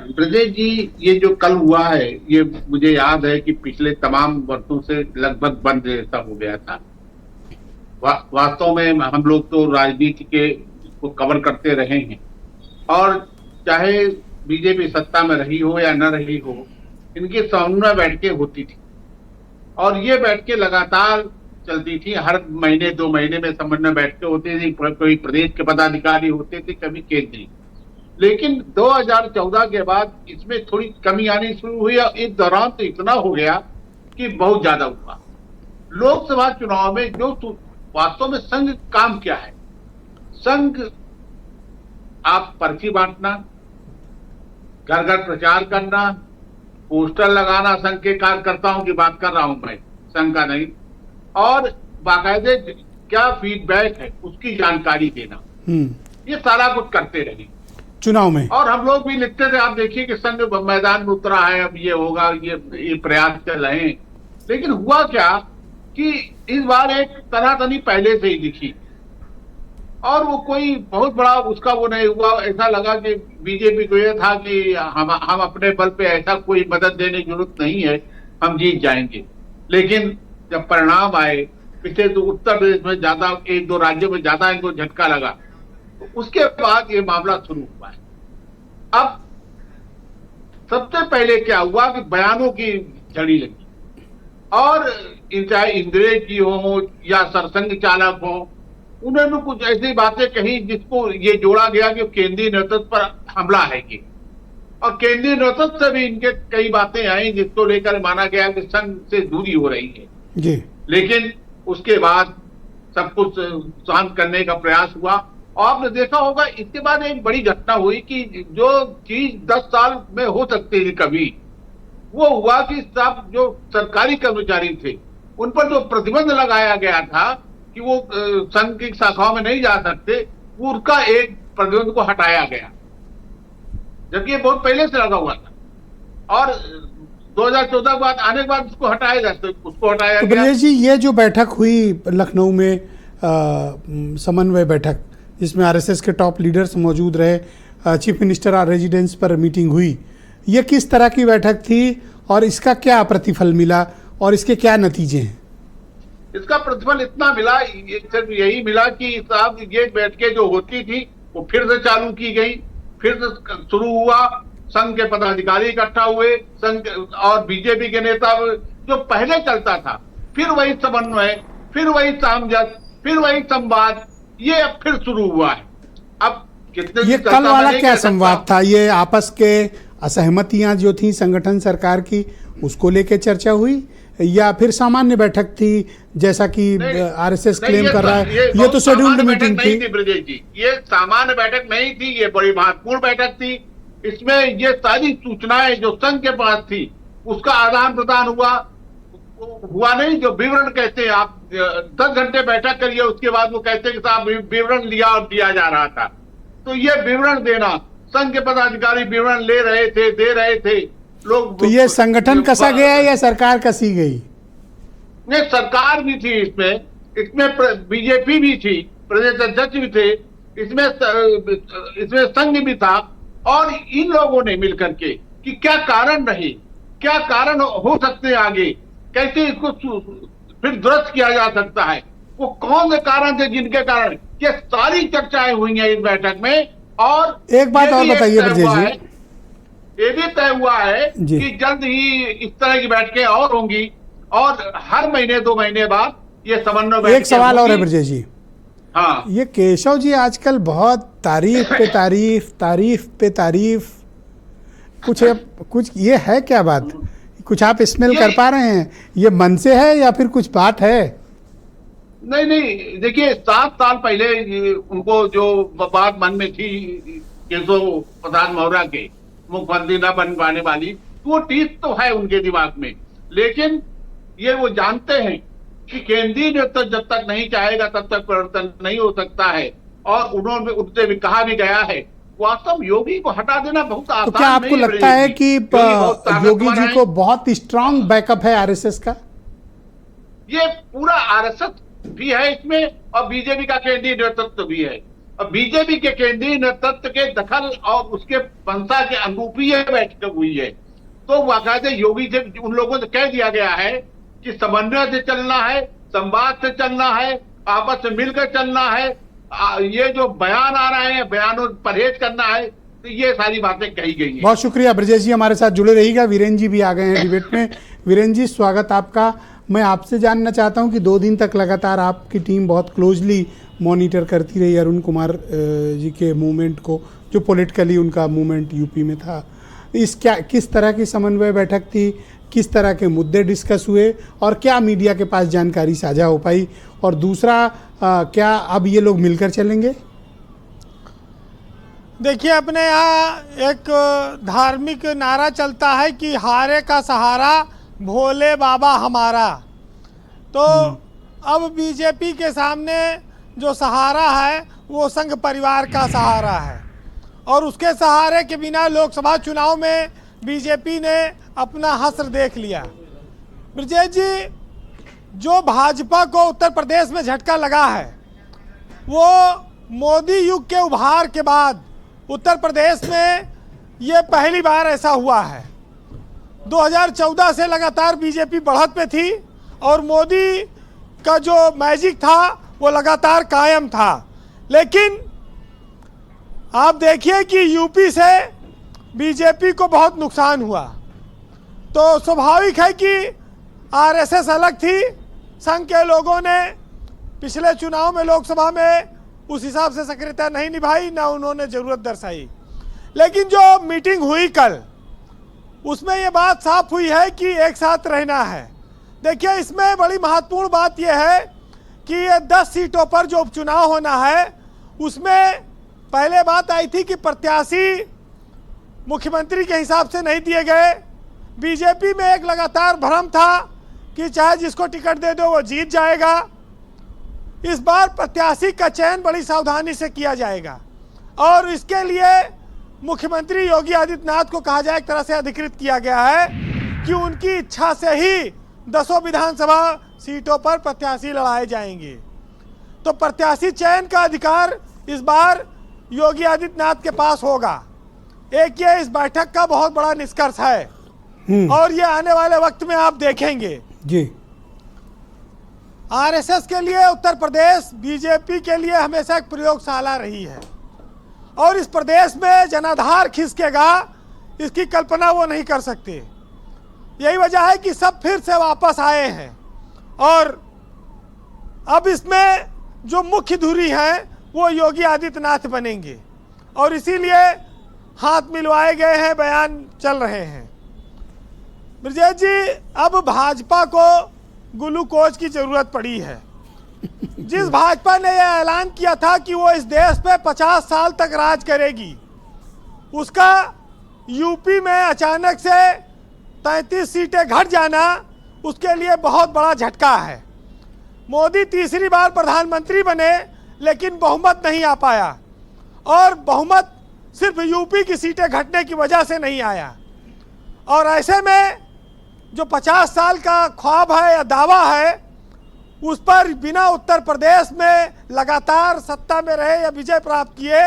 ब्रजेश जी, ये जो कल हुआ है ये मुझे याद है कि पिछले तमाम वर्षों से लगभग बंद जैसा हो गया था। वास्तव में हम लोग तो राजनीति के को कवर करते रहे हैं और चाहे बीजेपी सत्ता में रही हो या न रही हो, इनकी समन्वय बैठकें होती थी और ये बैठकें लगातार चलती थी। हर महीने 2 महीने में समन्वय बैठकें होती थी, कोई प्रदेश के पदाधिकारी होते थे, कभी केंद्रीय। लेकिन 2014 के बाद इसमें थोड़ी कमी आनी शुरू हुई और इस दौरान तो इतना हो गया कि बहुत ज्यादा हुआ। लोकसभा चुनाव में जो वास्तव में संघ काम क्या है? संघ आप पर्ची बांटना, घर घर प्रचार करना, पोस्टर लगाना, संघ के कार्यकर्ताओं की बात कर रहा हूं मैं, संघ का नहीं, और बाकायदे क्या फीडबैक है उसकी जानकारी देना, ये सारा कुछ करते रहे चुनाव में। और हम लोग भी लिखते थे, आप देखिए कि संघ मैदान में उतरा है, अब ये होगा, ये प्रयास चल रहे हैं। लेकिन हुआ क्या कि इस बार एक तनातनी पहले से ही दिखी और वो कोई बहुत बड़ा उसका वो नहीं हुआ। ऐसा लगा कि बीजेपी को यह था कि हम अपने बल पे ऐसा कोई मदद देने की जरूरत नहीं है, हम जीत जाएंगे। लेकिन जब परिणाम आए, पिछले तो उत्तर प्रदेश में ज्यादा, 1-2 राज्यों में ज्यादा इनको झटका लगा, तो उसके बाद ये मामला शुरू हुआ है। अब सबसे पहले क्या हुआ कि बयानों की झड़ी लगी और चाहे इंद्रेश जी हो या सरसंघ चालक हो, उन्होंने कुछ ऐसी बातें कही जिसको ये जोड़ा गया कि केंद्रीय नेतृत्व पर हमला है ये, और केंद्रीय नेतृत्व से भी इनके कई बातें आई जिसको लेकर माना गया कि संघ से दूरी हो रही है जी। लेकिन उसके बाद सब कुछ शांत करने का प्रयास हुआ और आपने देखा होगा इसके बाद एक बड़ी घटना हुई कि जो चीज 10 साल में हो सकती थी कभी, वो हुआ कि सब जो सरकारी कर्मचारी थे उन पर जो प्रतिबंध लगाया गया था कि वो संघ की शाखाओं में नहीं जा सकते, वो उनका एक प्रतिबंध को हटाया गया, जबकि ये बहुत पहले से लगा हुआ था और 2014 के बाद आने के बाद उसको हटाया जाता, उसको हटाया गया। ब्रजेश जी, ये जो बैठक हुई लखनऊ में, समन्वय बैठक जिसमें आरएसएस के टॉप लीडर्स मौजूद रहे, चीफ मिनिस्टर रेजिडेंस पर मीटिंग हुई, ये किस तरह की बैठक थी और इसका क्या प्रतिफल मिला और इसके क्या नतीजे हैं? इसका प्रतिफल इतना मिला, सिर्फ यही मिला कि साहब ये बैठकें जो होती थी वो फिर से चालू की गई, फिर से शुरू हुआ, संघ के पदाधिकारी इकट्ठा हुए, संघ और बीजेपी के नेता, जो पहले चलता था फिर वही समन्वय, फिर वही सामंजस्य, फिर वही संवाद, ये अब फिर शुरू हुआ है। अब कितने ये कल वाला क्या संवाद था? ये आपस के असहमतियां जो थी संगठन सरकार की, उसको लेके चर्चा हुई या फिर सामान्य बैठक थी जैसा कि आरएसएस क्लेम कर रहा है? ये तो शेड्यूल्ड मीटिंग थी ब्रजेश जी, ये सामान्य बैठक नहीं थी, ये बड़ी महत्वपूर्ण बैठक थी। इसमें ये सारी सूचनाएं जो संघ के पास थी उसका आदान प्रदान हुआ नहीं, जो विवरण कहते हैं, आप 10 घंटे बैठक करिए उसके बाद वो कहते हैं कि साहब विवरण लिया और दिया जा रहा था। तो ये विवरण देना, संघ के पदाधिकारी विवरण ले रहे थे, दे रहे थे लोग। तो ये संगठन कसा गया है या सरकार कसी गई? नहीं, सरकार भी थी इसमें बीजेपी भी थी, प्रदेश अध्यक्ष भी थे, इसमें संघ भी था और इन लोगों ने मिलकर के कि क्या कारण रहे, क्या कारण हो सकते हैं आगे, कैसे इसको फिर दुरुस्त किया जा सकता है, वो कौन से कारण थे जिनके कारण ये सारी चर्चाएं हुई हैं इस बैठक में। और एक बात और बताइए ब्रजेश जी, ये भी तय हुआ है कि जल्द ही इस तरह की बैठकें और होंगी और हर महीने 2 महीने बाद ये समन्वय। एक सवाल और है ब्रजेश जी, हाँ, ये केशव जी आजकल बहुत तारीफ पे तारीफ, तारीफ पे तारीफ, कुछ ये है क्या बात? कुछ आप स्मेल कर पा रहे हैं? ये मन से है या फिर कुछ बात है? नहीं, देखिए 7 साल पहले उनको जो बात मन में थी केशव प्रसाद मौर्य के मुख्यमंत्री न बन पाने वाली, वो टीस तो है उनके दिमाग में, लेकिन ये वो जानते हैं कि केंद्रीय नेतृत्व जब तक नहीं चाहेगा तब तक परिवर्तन नहीं हो सकता है। और उन्होंने उनसे भी कहा भी गया है, वास्तव योगी को हटा देना बहुत आसान नहीं है। तो क्या आपको लगता है कि योगी जी को बहुत स्ट्रांग बैकअप है आरएसएस का? ये पूरा आरएसएस भी है इसमें और बीजेपी का केंद्रीय नेतृत्व भी है। और बीजेपी के केंद्रीय नेतृत्व के दखल और उसके पंसा के अनुरूप ही यह बैठक हुई है। तो बाकायदे योगी से उन लोगों से कह दिया गया है कि समन्वय से चलना है, संवाद से चलना है, आपस में मिलकर चलना है। ये जो बयान आ रहे हैं, बयानों परहेज करना है, तो ये सारी बातें कही गई हैं। बहुत शुक्रिया ब्रजेश जी, हमारे साथ जुड़े रहिएगा। वीरेंद्र जी भी आ गए हैं डिबेट में। वीरेंद्र जी, स्वागत आपका। मैं आपसे जानना चाहता हूं कि 2 दिन तक लगातार आपकी टीम बहुत क्लोजली मॉनिटर करती रही अरुण कुमार जी के मूवमेंट को, जो पॉलिटिकली उनका मूवमेंट यूपी में था। किस तरह की समन्वय बैठक थी, किस तरह के मुद्दे डिस्कस हुए और क्या मीडिया के पास जानकारी साझा हो पाई? और दूसरा, क्या अब ये लोग मिलकर चलेंगे? देखिए, अपने यहाँ एक धार्मिक नारा चलता है कि हारे का सहारा भोले बाबा हमारा। तो अब बीजेपी के सामने जो सहारा है वो संघ परिवार का सहारा है, और उसके सहारे के बिना लोकसभा चुनाव में बीजेपी ने अपना हश्र देख लिया। ब्रजेश जी, जो भाजपा को उत्तर प्रदेश में झटका लगा है वो मोदी युग के उभार के बाद उत्तर प्रदेश में ये पहली बार ऐसा हुआ है। 2014 से लगातार बीजेपी बढ़त पे थी और मोदी का जो मैजिक था वो लगातार कायम था। लेकिन आप देखिए कि यूपी से बीजेपी को बहुत नुकसान हुआ। तो स्वाभाविक है कि आरएसएस अलग थी, संघ के लोगों ने पिछले चुनाव में लोकसभा में उस हिसाब से सक्रियता नहीं निभाई, ना उन्होंने ज़रूरत दर्शाई। लेकिन जो मीटिंग हुई कल, उसमें ये बात साफ हुई है कि एक साथ रहना है। देखिए, इसमें बड़ी महत्वपूर्ण बात यह है कि ये 10 सीटों पर जो उपचुनाव होना है उसमें पहले बात आई थी कि प्रत्याशी मुख्यमंत्री के हिसाब से नहीं दिए गए। बीजेपी में एक लगातार भ्रम था कि चाहे जिसको टिकट दे दो वो जीत जाएगा। इस बार प्रत्याशी का चयन बड़ी सावधानी से किया जाएगा और इसके लिए मुख्यमंत्री योगी आदित्यनाथ को कहा जाए, एक तरह से अधिकृत किया गया है कि उनकी इच्छा से ही 10 विधानसभा सीटों पर प्रत्याशी लड़ाए जाएंगे। तो प्रत्याशी चयन का अधिकार इस बार योगी आदित्यनाथ के पास होगा। एक ये इस बैठक का बहुत बड़ा निष्कर्ष है और ये आने वाले वक्त में आप देखेंगे जी। आरएसएस के लिए उत्तर प्रदेश बीजेपी के लिए हमेशा एक प्रयोगशाला रही है और इस प्रदेश में जनाधार खिसकेगा इसकी कल्पना वो नहीं कर सकते। यही वजह है कि सब फिर से वापस आए हैं और अब इसमें जो मुख्य धुरी हैं वो योगी आदित्यनाथ बनेंगे और इसीलिए हाथ मिलवाए गए हैं, बयान चल रहे हैं। ब्रजेश जी, अब भाजपा को ग्लूकोज की जरूरत पड़ी है। जिस भाजपा ने यह ऐलान किया था कि वो इस देश पे 50 साल तक राज करेगी, उसका यूपी में अचानक से 33 सीटें घट जाना उसके लिए बहुत बड़ा झटका है। मोदी तीसरी बार प्रधानमंत्री बने लेकिन बहुमत नहीं आ पाया और बहुमत सिर्फ यूपी की सीटें घटने की वजह से नहीं आया। और ऐसे में जो 50 साल का ख्वाब है या दावा है उस पर बिना उत्तर प्रदेश में लगातार सत्ता में रहे या विजय प्राप्त किए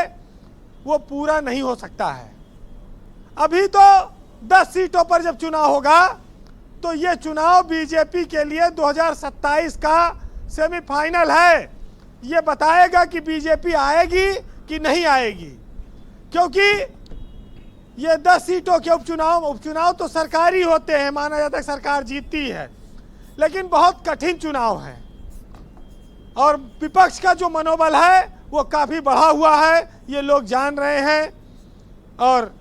वो पूरा नहीं हो सकता है। अभी तो 10 सीटों पर जब चुनाव होगा तो ये चुनाव बीजेपी के लिए 2027 का सेमीफाइनल है। ये बताएगा कि बीजेपी आएगी कि नहीं आएगी, क्योंकि ये 10 सीटों के उपचुनाव तो सरकारी होते हैं, माना जाता है सरकार जीतती है, लेकिन बहुत कठिन चुनाव है। और विपक्ष का जो मनोबल है वो काफ़ी बढ़ा हुआ है, ये लोग जान रहे हैं। और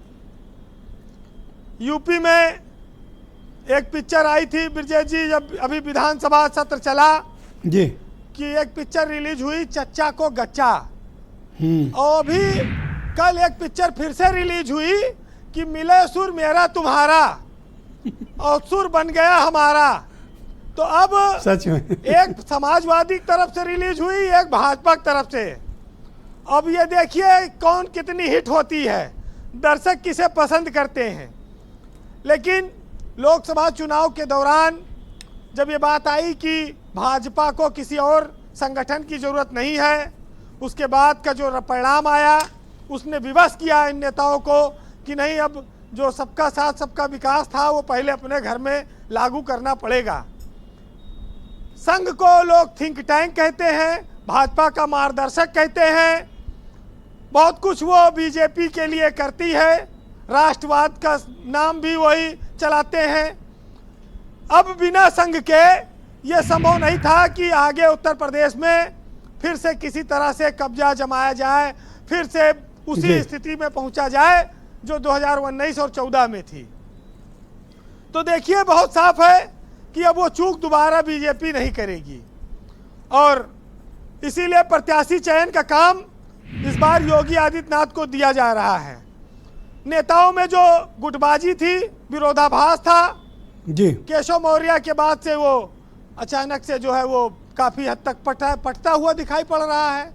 यूपी में एक पिक्चर आई थी ब्रजेश जी, जब अभी विधानसभा सत्र चला जी, कि एक पिक्चर रिलीज हुई चच्चा को गच्चा, और अभी कल एक पिक्चर फिर से रिलीज हुई कि मिले सुर मेरा तुम्हारा और सुर बन गया हमारा। तो अब सच में एक समाजवादी की तरफ से रिलीज हुई, एक भाजपा की तरफ से। अब ये देखिए कौन कितनी हिट होती है, दर्शक किसे पसंद करते हैं। लेकिन लोकसभा चुनाव के दौरान जब ये बात आई कि भाजपा को किसी और संगठन की ज़रूरत नहीं है, उसके बाद का जो परिणाम आया उसने विवश किया इन नेताओं को कि नहीं, अब जो सबका साथ सबका विकास था वो पहले अपने घर में लागू करना पड़ेगा। संघ को लोग थिंक टैंक कहते हैं, भाजपा का मार्गदर्शक कहते हैं, बहुत कुछ वो बीजेपी के लिए करती है, राष्ट्रवाद का नाम भी वही चलाते हैं। अब बिना संघ के ये संभव नहीं था कि आगे उत्तर प्रदेश में फिर से किसी तरह से कब्जा जमाया जाए, फिर से उसी स्थिति में पहुंचा जाए जो 2019 और 14 में थी। तो देखिए बहुत साफ है कि अब वो चूक दोबारा बीजेपी नहीं करेगी, और इसीलिए प्रत्याशी चयन का काम इस बार योगी आदित्यनाथ को दिया जा रहा है। नेताओं में जो गुटबाजी थी, विरोधाभास था जी, केशव मौर्य के बाद से वो अचानक से जो है वो काफ़ी हद तक पटता हुआ दिखाई पड़ रहा है।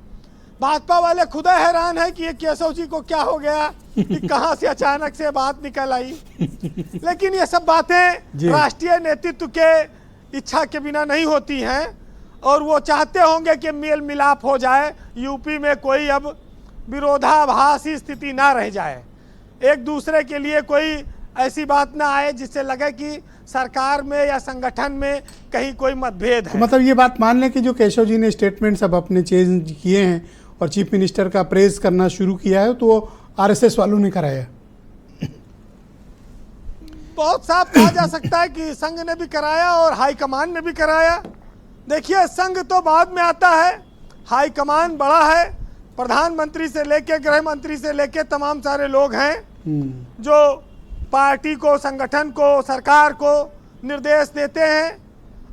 भाजपा वाले खुद हैरान है कि ये केशव जी को क्या हो गया कि कहां से अचानक से बात निकल आई। लेकिन ये सब बातें राष्ट्रीय नेतृत्व के इच्छा के बिना नहीं होती हैं, और वो चाहते होंगे कि मेल मिलाप हो जाए, यूपी में कोई अब विरोधाभासी स्थिति ना रह जाए, एक दूसरे के लिए कोई ऐसी बात ना आए जिससे लगे कि सरकार में या संगठन में कहीं कोई मतभेद है। मतलब ये बात मान लें कि जो केशव जी ने स्टेटमेंट सब अपने चेंज किए हैं और चीफ मिनिस्टर का प्रेज करना शुरू किया है, तो वो आरएसएस वालों ने कराया। बहुत साफ कहा जा सकता है कि संघ ने भी कराया और हाईकमान ने भी कराया। देखिए संघ तो बाद में आता है, हाईकमान बड़ा है, प्रधानमंत्री से लेके गृह मंत्री से लेके तमाम सारे लोग हैं जो पार्टी को, संगठन को, सरकार को निर्देश देते हैं,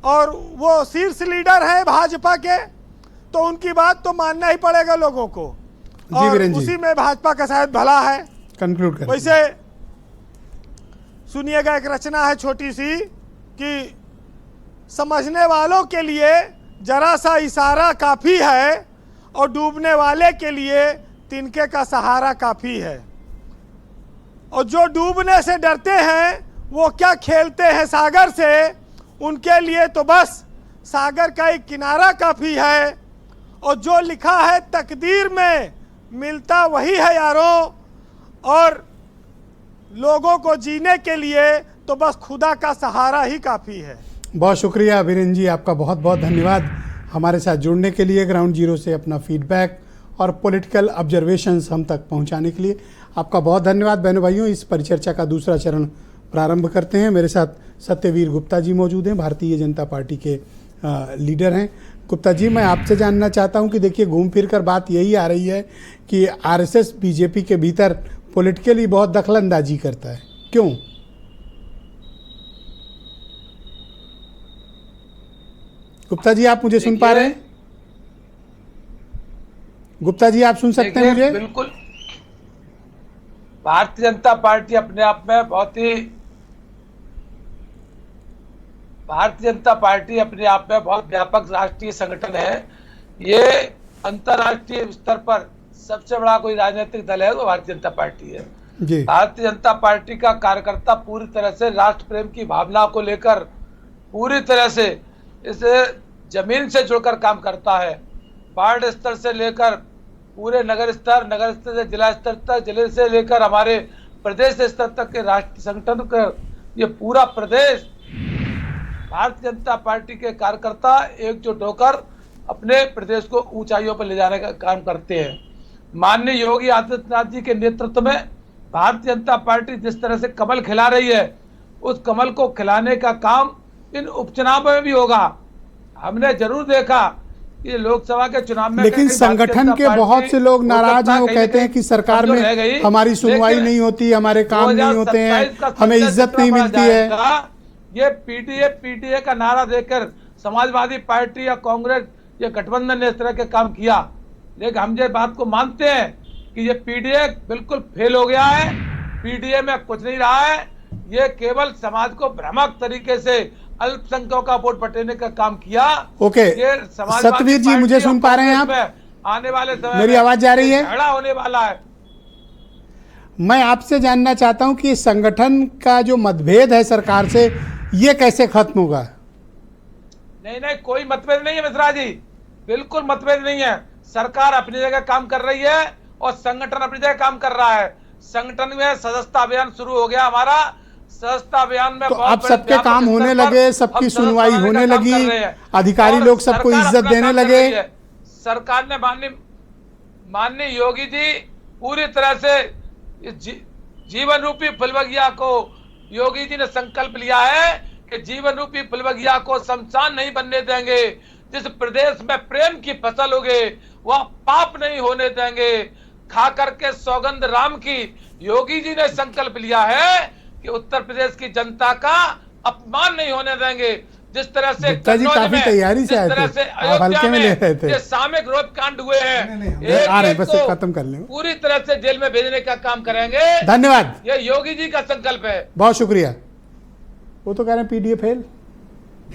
और वो शीर्ष लीडर है भाजपा के, तो उनकी बात तो मानना ही पड़ेगा लोगों को, और उसी में भाजपा का शायद भला है। कंक्लूड करें। वैसे सुनिएगा, एक रचना है छोटी सी कि समझने वालों के लिए जरा सा इशारा काफ़ी है, और डूबने वाले के लिए तिनके का सहारा काफ़ी है। और जो डूबने से डरते हैं वो क्या खेलते हैं सागर से, उनके लिए तो बस सागर का एक किनारा काफ़ी है। और जो लिखा है तकदीर में मिलता वही है यारों, और लोगों को जीने के लिए तो बस खुदा का सहारा ही काफ़ी है। बहुत शुक्रिया वीरेंद्र जी, आपका बहुत बहुत धन्यवाद हमारे साथ जुड़ने के लिए, ग्राउंड जीरो से अपना फीडबैक और पॉलिटिकल ऑब्जर्वेशंस हम तक पहुंचाने के लिए आपका बहुत धन्यवाद। बहनों भाइयों, इस परिचर्चा का दूसरा चरण प्रारंभ करते हैं। मेरे साथ सत्यवीर गुप्ता जी मौजूद हैं, भारतीय जनता पार्टी के लीडर हैं। गुप्ता जी, मैं आपसे जानना चाहता हूं कि देखिए घूम फिर कर बात यही आ रही है कि आरएसएस बीजेपी के भीतर पॉलिटिकली बहुत दखलंदाजी करता है, क्यों? गुप्ता जी, आप मुझे सुन पा रहे हैं? गुप्ता जी, आप सुन सकते हैं मुझे? बिल्कुल। भारतीय जनता पार्टी अपने आप में बहुत व्यापक राष्ट्रीय संगठन है। ये अंतर्राष्ट्रीय स्तर पर सबसे बड़ा कोई राजनीतिक दल है तो भारतीय जनता पार्टी है। भारतीय जनता पार्टी का कार्यकर्ता पूरी तरह से राष्ट्र प्रेम की भावना को लेकर पूरी तरह से इसे जमीन से जुड़कर काम करता है। वार्ड स्तर से लेकर पूरे नगर स्तर से जिला स्तर तक, जिले से लेकर हमारे प्रदेश स्तर तक के राष्ट्रीय संगठन का ये पूरा प्रदेश भारतीय जनता पार्टी के कार्यकर्ता एकजुट होकर अपने प्रदेश को ऊंचाइयों पर ले जाने का काम करते हैं। माननीय योगी आदित्यनाथ जी के नेतृत्व में भारतीय जनता पार्टी जिस तरह से कमल खिला रही है, उस कमल को खिलाने का काम इन उपचुनाव में भी होगा। हमने जरूर देखा ये लोकसभा के चुनाव में लेकिन कहीं भारतीय संगठन जनता के पार्टी बहुत से लोग हो नाराज सकता हैं, वो कहीं कहते हैं कहीं कि सरकार कमजोर रह में गई। हमारी सुनवाई लेकिन नहीं होती, हमारे काम नहीं होते हैं, 2027 का हमें संसद इज्जत सत्र नहीं पड़ा मिलती है। जाएगा। ये पीटीए का नारा देकर समाजवादी पार्टी या कांग्रेस या गठबंधन ने इस तरह के काम किया, लेकिन हम ये बात को मानते हैं कि ये पीटीए बिल्कुल फेल हो गया है। पीटीए में कुछ नहीं रहा है, ये केवल समाज को भ्रामक तरीके से अल्पसंख्यकों का वोट बटेने का काम किया। ओके, ये समाजवादी सतवीर जी, पार्टी मुझे सुन और पा रहे हैं कांग्रेस आप? में आने वाले समय मेरी में आवाज जा रही है? झगड़ा होने वाला है। मैं आपसे जानना चाहता हूं कि इस संगठन का जो मतभेद है सरकार से, ये कैसे खत्म होगा? नहीं, कोई मतभेद नहीं है मिश्रा जी, बिल्कुल मतभेद नहीं है। सरकार अपनी जगह काम कर रही है और संगठन अपनी जगह काम कर रहा है। संगठन में सदस्यता अभियान शुरू हो गया हमारा। सदस्यता अभियान में तो बहुत अब बड़े सबके व्यापक काम स्तर होने पर लगे, हम सबकी सदस्य सुनवाई बनाने होने का काम लगी, कर रहे हैं। अधिकारी और लोग सबको सरकार इज्जत अपना देने काम कर लगे। रही है। सरकार ने माननीय योगी जी पूरी तरह से जीवन रूपी फुलबगिया को, योगी जी ने संकल्प लिया है कि जीवन रूपी फुलबगिया को शमशान नहीं बनने देंगे। जिस प्रदेश में प्रेम की फसल उगे वह पाप नहीं होने देंगे। खा करके सौगंध राम की योगी जी ने संकल्प लिया है कि उत्तर प्रदेश की जनता का अपमान नहीं होने देंगे। जिस तरह से गुप्ता जी काफी तैयारी से आए थे, आप हल्के में ले रहे थे। ये सामूहिक रोप कांड हुए हैं, आ रहे हैं, बस को खत्म कर लेंगे। पूरी तरह से जेल में भेजने का काम करेंगे। धन्यवाद, ये योगी जी का संकल्प है। बहुत शुक्रिया। वो तो कह रहे हैं पीडीए फेल।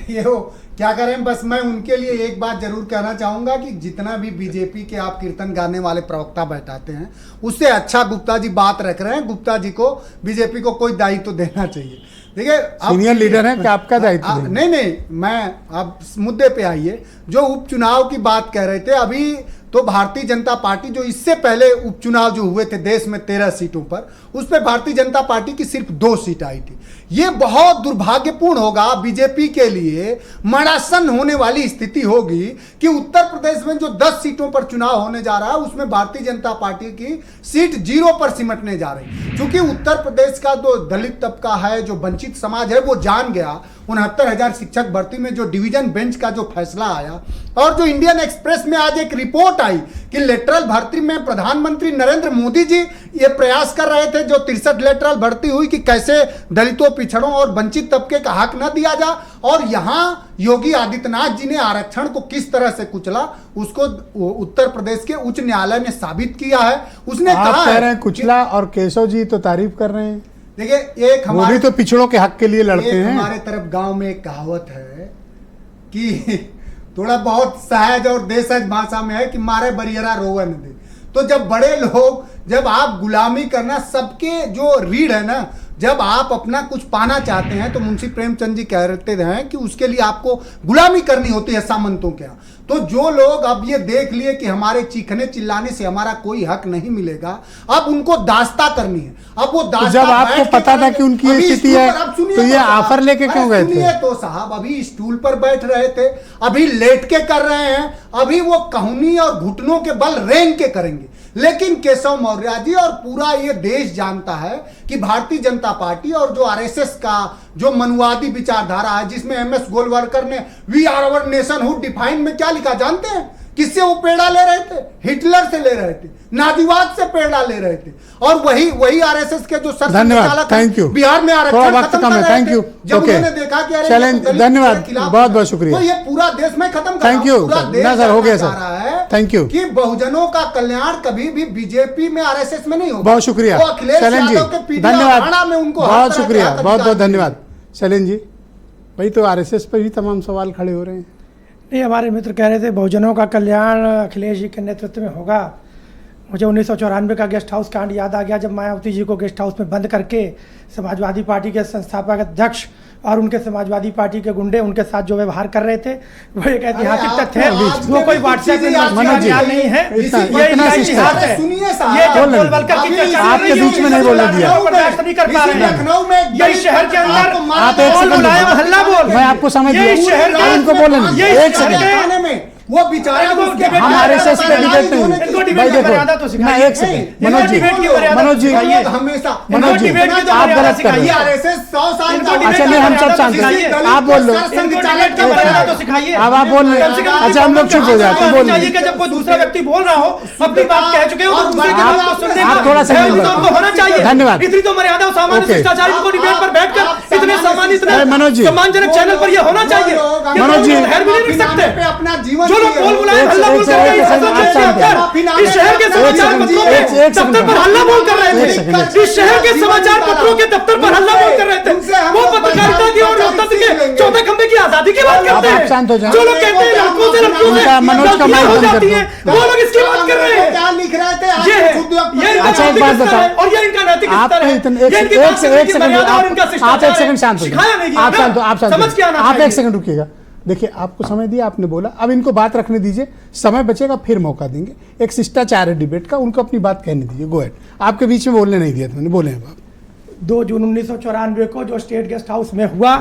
ये हो क्या करें, बस मैं उनके लिए एक बात जरूर कहना चाहूंगा कि जितना भी बीजेपी के आप कीर्तन गाने वाले प्रवक्ता बैठाते हैं, उससे अच्छा गुप्ता जी बात रख रहे हैं। गुप्ता जी को, बीजेपी को कोई दायित्व तो देना चाहिए। देखिए, सीनियर लीडर हैं कि आपका दायित्व देंगे? नहीं, मैं अब मुद्दे पे आइए। जो उपचुनाव की बात कह रहे थे, अभी तो भारतीय जनता पार्टी, जो इससे पहले उपचुनाव जो हुए थे देश में 13 सीटों पर, उस पर भारतीय जनता पार्टी की सिर्फ 2 सीट आई थी। ये बहुत दुर्भाग्यपूर्ण होगा बीजेपी के लिए, मड़ासन होने वाली स्थिति होगी कि उत्तर प्रदेश में जो 10 सीटों पर चुनाव होने जा रहा है, उसमें भारतीय जनता पार्टी की सीट 0 पर सिमटने जा रही। क्योंकि उत्तर प्रदेश का जो दलित तबका है, जो वंचित समाज है, वो जान गया 69,000 शिक्षक भर्ती में जो डिवीजन बेंच का जो फैसला आया, और जो इंडियन एक्सप्रेस में आज एक रिपोर्ट आई कि लेटरल भर्ती में प्रधानमंत्री नरेंद्र मोदी जी ये प्रयास कर रहे थे, जो 63 लेटरल भर्ती हुई, कि कैसे दलितों, पिछड़ों और वंचित तबके का हक न दिया जा। और यहां योगी आदित्यनाथ जी ने आरक्षण को किस तरह से कुचला, उसको उत्तर प्रदेश के उच्च न्यायालय ने साबित किया है। उसने कहा कह रहे हैं कुचला, और केशव जी तो तारीफ कर रहे हैं। देखिए, एक वो भी तो पिछड़ों के हक के लिए लड़ते हैं। हमारे तरफ गांव में एक कहावत है कि थोड़ा बहुत सहज और देशज भाषा में है कि मारे बरियरा रोवन दे। तो जब बड़े लोग, जब आप गुलामी करना, सबके जो रीढ़ है ना, जब आप अपना कुछ पाना चाहते हैं, तो मुंशी प्रेमचंद जी कहते हैं कि उसके लिए आपको गुलामी करनी होती है सामंतों के यहाँ। तो जो लोग अब ये देख लिए कि हमारे चीखने चिल्लाने से हमारा कोई हक नहीं मिलेगा, अब उनको दास्ता करनी है। अब वो दास्ता, जब आपको पता था कि उनकी ये स्थिति है, तो ये ऑफर लेके क्यों गए थे? सुनिए तो साहब, अभी स्टूल पर बैठ रहे थे, अभी लेट के कर रहे हैं, अभी वो कहनी और घुटनों के बल रेंग के करेंगे। लेकिन केशव मौर्य जी और पूरा ये देश जानता है कि भारतीय जनता पार्टी और जो आरएसएस का जो मनुवादी विचारधारा है, जिसमें एमएस गोलवलकर ने we or our nationhood define में क्या लिखा जानते हैं? किससे वो पेड़ा ले रहे थे? हिटलर से ले रहे थे, नाजीवाद से पेड़ा ले रहे थे। और वही आरएसएस के जो सर धन्यवाद, थैंक यू। बिहार में थोड़ा वक्त कम है, थैंक यू। जब उन्होंने देखा कि अरे चलें, धन्यवाद, बहुत बहुत शुक्रिया। तो ये पूरा देश में खत्म कर, थैंक यू ना सर, हो गया सर, थैंक यू। कि बहुजनों का कल्याण कभी भी बीजेपी में, आरएसएस में नहीं होगा। बहुत शुक्रिया शैलेंद्र जी, धन्यवाद, बहुत शुक्रिया, बहुत बहुत धन्यवाद शैलेंद्र जी। भाई तो आरएसएस पर भी तमाम सवाल खड़े हो रहे हैं। नहीं, हमारे मित्र कह रहे थे बहुजनों का कल्याण अखिलेश जी के नेतृत्व में होगा। मुझे 1994 का गेस्ट हाउस कांड याद आ गया, जब मायावती जी को गेस्ट हाउस में बंद करके समाजवादी पार्टी के संस्थापक अध्यक्ष और उनके समाजवादी पार्टी के गुंडे उनके साथ जो व्यवहार कर रहे थे, वो एक ऐतिहासिक तथ्य है। वो कोई व्हाट्सएप में नहीं है, ये इतिहास है। ये गोलवलकर की चर्चा आपके बीच में नहीं बोलने दिया, बर्दाश्त नहीं कर पा रहे हैं। लखनऊ में यही शहर के अंदर आप एक सेकंड, हल्ला बोल, मैं आपको समझ यही शहर उनको बोले नहीं, एक सेकंड, वो बेचारा उसके हम आरएसएस पे डिबेट नहीं। भाई देखो मैं एक सेकंड, मनोज जी हमेशा मनोज जी आप गलत कर रहे हैं। आरएसएस 100 साल का। अच्छा नहीं, हम सब शांत हैं, आप बोल लो। अब आप बोल रहे हैं, अच्छा हम लोग चुप हो जाते हैं, बोल रहे जब कोई दूसरा व्यक्ति बोल रहा हो, अपनी बात कह चुके हो तो दूसरे की बात को सुनने आप थोड़ा सा होना चाहिए। धन्यवाद। इतनी तो मर्यादा सामान्य शिष्टाचार को डिबेट पर बैठकर इतने सामान्य, इतने मनोज जी सम्मानजनक चैनल पर ये होना चाहिए। मनोज जी नहीं सकते अपना जीवन जो लोग बोल बुलाए हल्ला बोल कर रहे हैं, इस शहर के समाचार पत्रों के दफ्तर पर हल्ला बोल कर रहे थे, इस शहर के समाचार पत्रों के दफ्तर पर हल्ला बोल कर रहे थे, वो पत्रकारिता की और लोकतंत्र के चौथे खंभे की आजादी की बात करते हैं। जो लोग कहते हैं लड़कों से मनोज का माइक हो बंद कर जाती दो। है, वो लोग इसकी बात कर रहे हैं। क्या लिख रहे थे अच्छा एक बात बताओ, और ये इनका नैतिक आप स्तर है, एक सेकंड आप एक सेकंड शांत हो जाइए, आप शांत हो, आप शांत समझ के आना आप एक चाहिए। सेकंड रुकिएगा। देखिए आपको समय दिया, आपने बोला, अब इनको बात रखने दीजिए, समय बचेगा फिर मौका देंगे। एक शिष्टाचार है डिबेट का, उनको अपनी बात कहने दीजिए। गो अहेड, आपके बीच में बोलने नहीं दिया था मैंने, बोले आप। 2 जून 1994 को जो स्टेट गेस्ट हाउस में हुआ,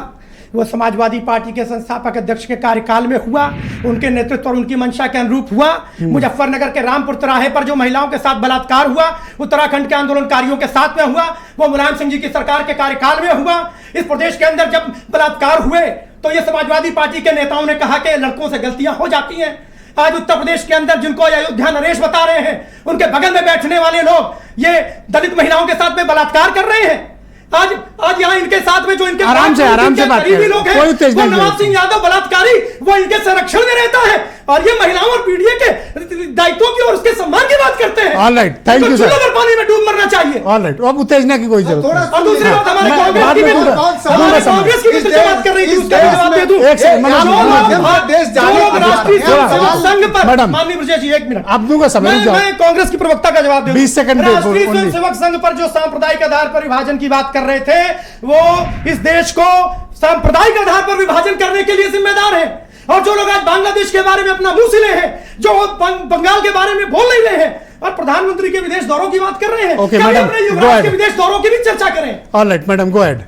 वो समाजवादी पार्टी के संस्थापक अध्यक्ष के कार्यकाल में हुआ, उनके नेतृत्व और उनकी मंशा के अनुरूप हुआ। मुजफ्फरनगर के रामपुर तिराहे पर जो महिलाओं के साथ बलात्कार हुआ, उत्तराखंड के आंदोलनकारियों के साथ में हुआ, वो मुलायम सिंह जी की सरकार के कार्यकाल में हुआ। इस प्रदेश के अंदर जब बलात्कार हुए तो ये समाजवादी पार्टी के नेताओं ने कहा कि लड़कों से गलतियां हो जाती हैं। आज उत्तर प्रदेश के अंदर जिनको अयोध्या नरेश बता रहे हैं, उनके बगल में बैठने वाले लोग ये दलित महिलाओं के साथ में बलात्कार कर रहे हैं। आज यहाँ इनके साथ में जो इनके आराम से बात करें, लोग कोई हैं, तेज वो नहीं नवाब सिंह यादव बलात्कारी, वो इनके संरक्षण में रहता है और ये महिलाओं और पीड़ित के दायित्वों की और उसके सम्मान की बात करते हैं। Alright, thank you sir. अगर पानी में डूब मरना चाहिए। ऑलराइट, अब उत्तेजना की कोई जरूरत नहीं। और दूसरी बात हमारे कांग्रेस की भी तो बात कर रही थी, उसका भी जवाब दे दूं। एक सेकंड देश जाने राष्ट्रीय स्वयंसेवक संघ पर, मैडम माननीय ब्रजेश जी एक मिनट, आप दूंगा समय मैं कांग्रेस की प्रवक्ता का जवाब दे दूं। 20 सेकंड दे, राष्ट्रीय only। स्वयंसेवक संघ पर जो सांप्रदायिक आधार पर विभाजन की बात कर रहे थे, वो इस देश को सांप्रदायिक आधार पर विभाजन करने के लिए जिम्मेदार है। और जो लोग आज बांग्लादेश के बारे में अपना मुंह सिले हैं, जो बंगाल के बारे में बोल नहीं रहे हैं और प्रधानमंत्री के विदेश दौरों की बात कर रहे हैं, Okay, क्या madam, अपने go युवराज ahead। के विदेश दौरों की भी चर्चा करें। Alright madam, go ahead.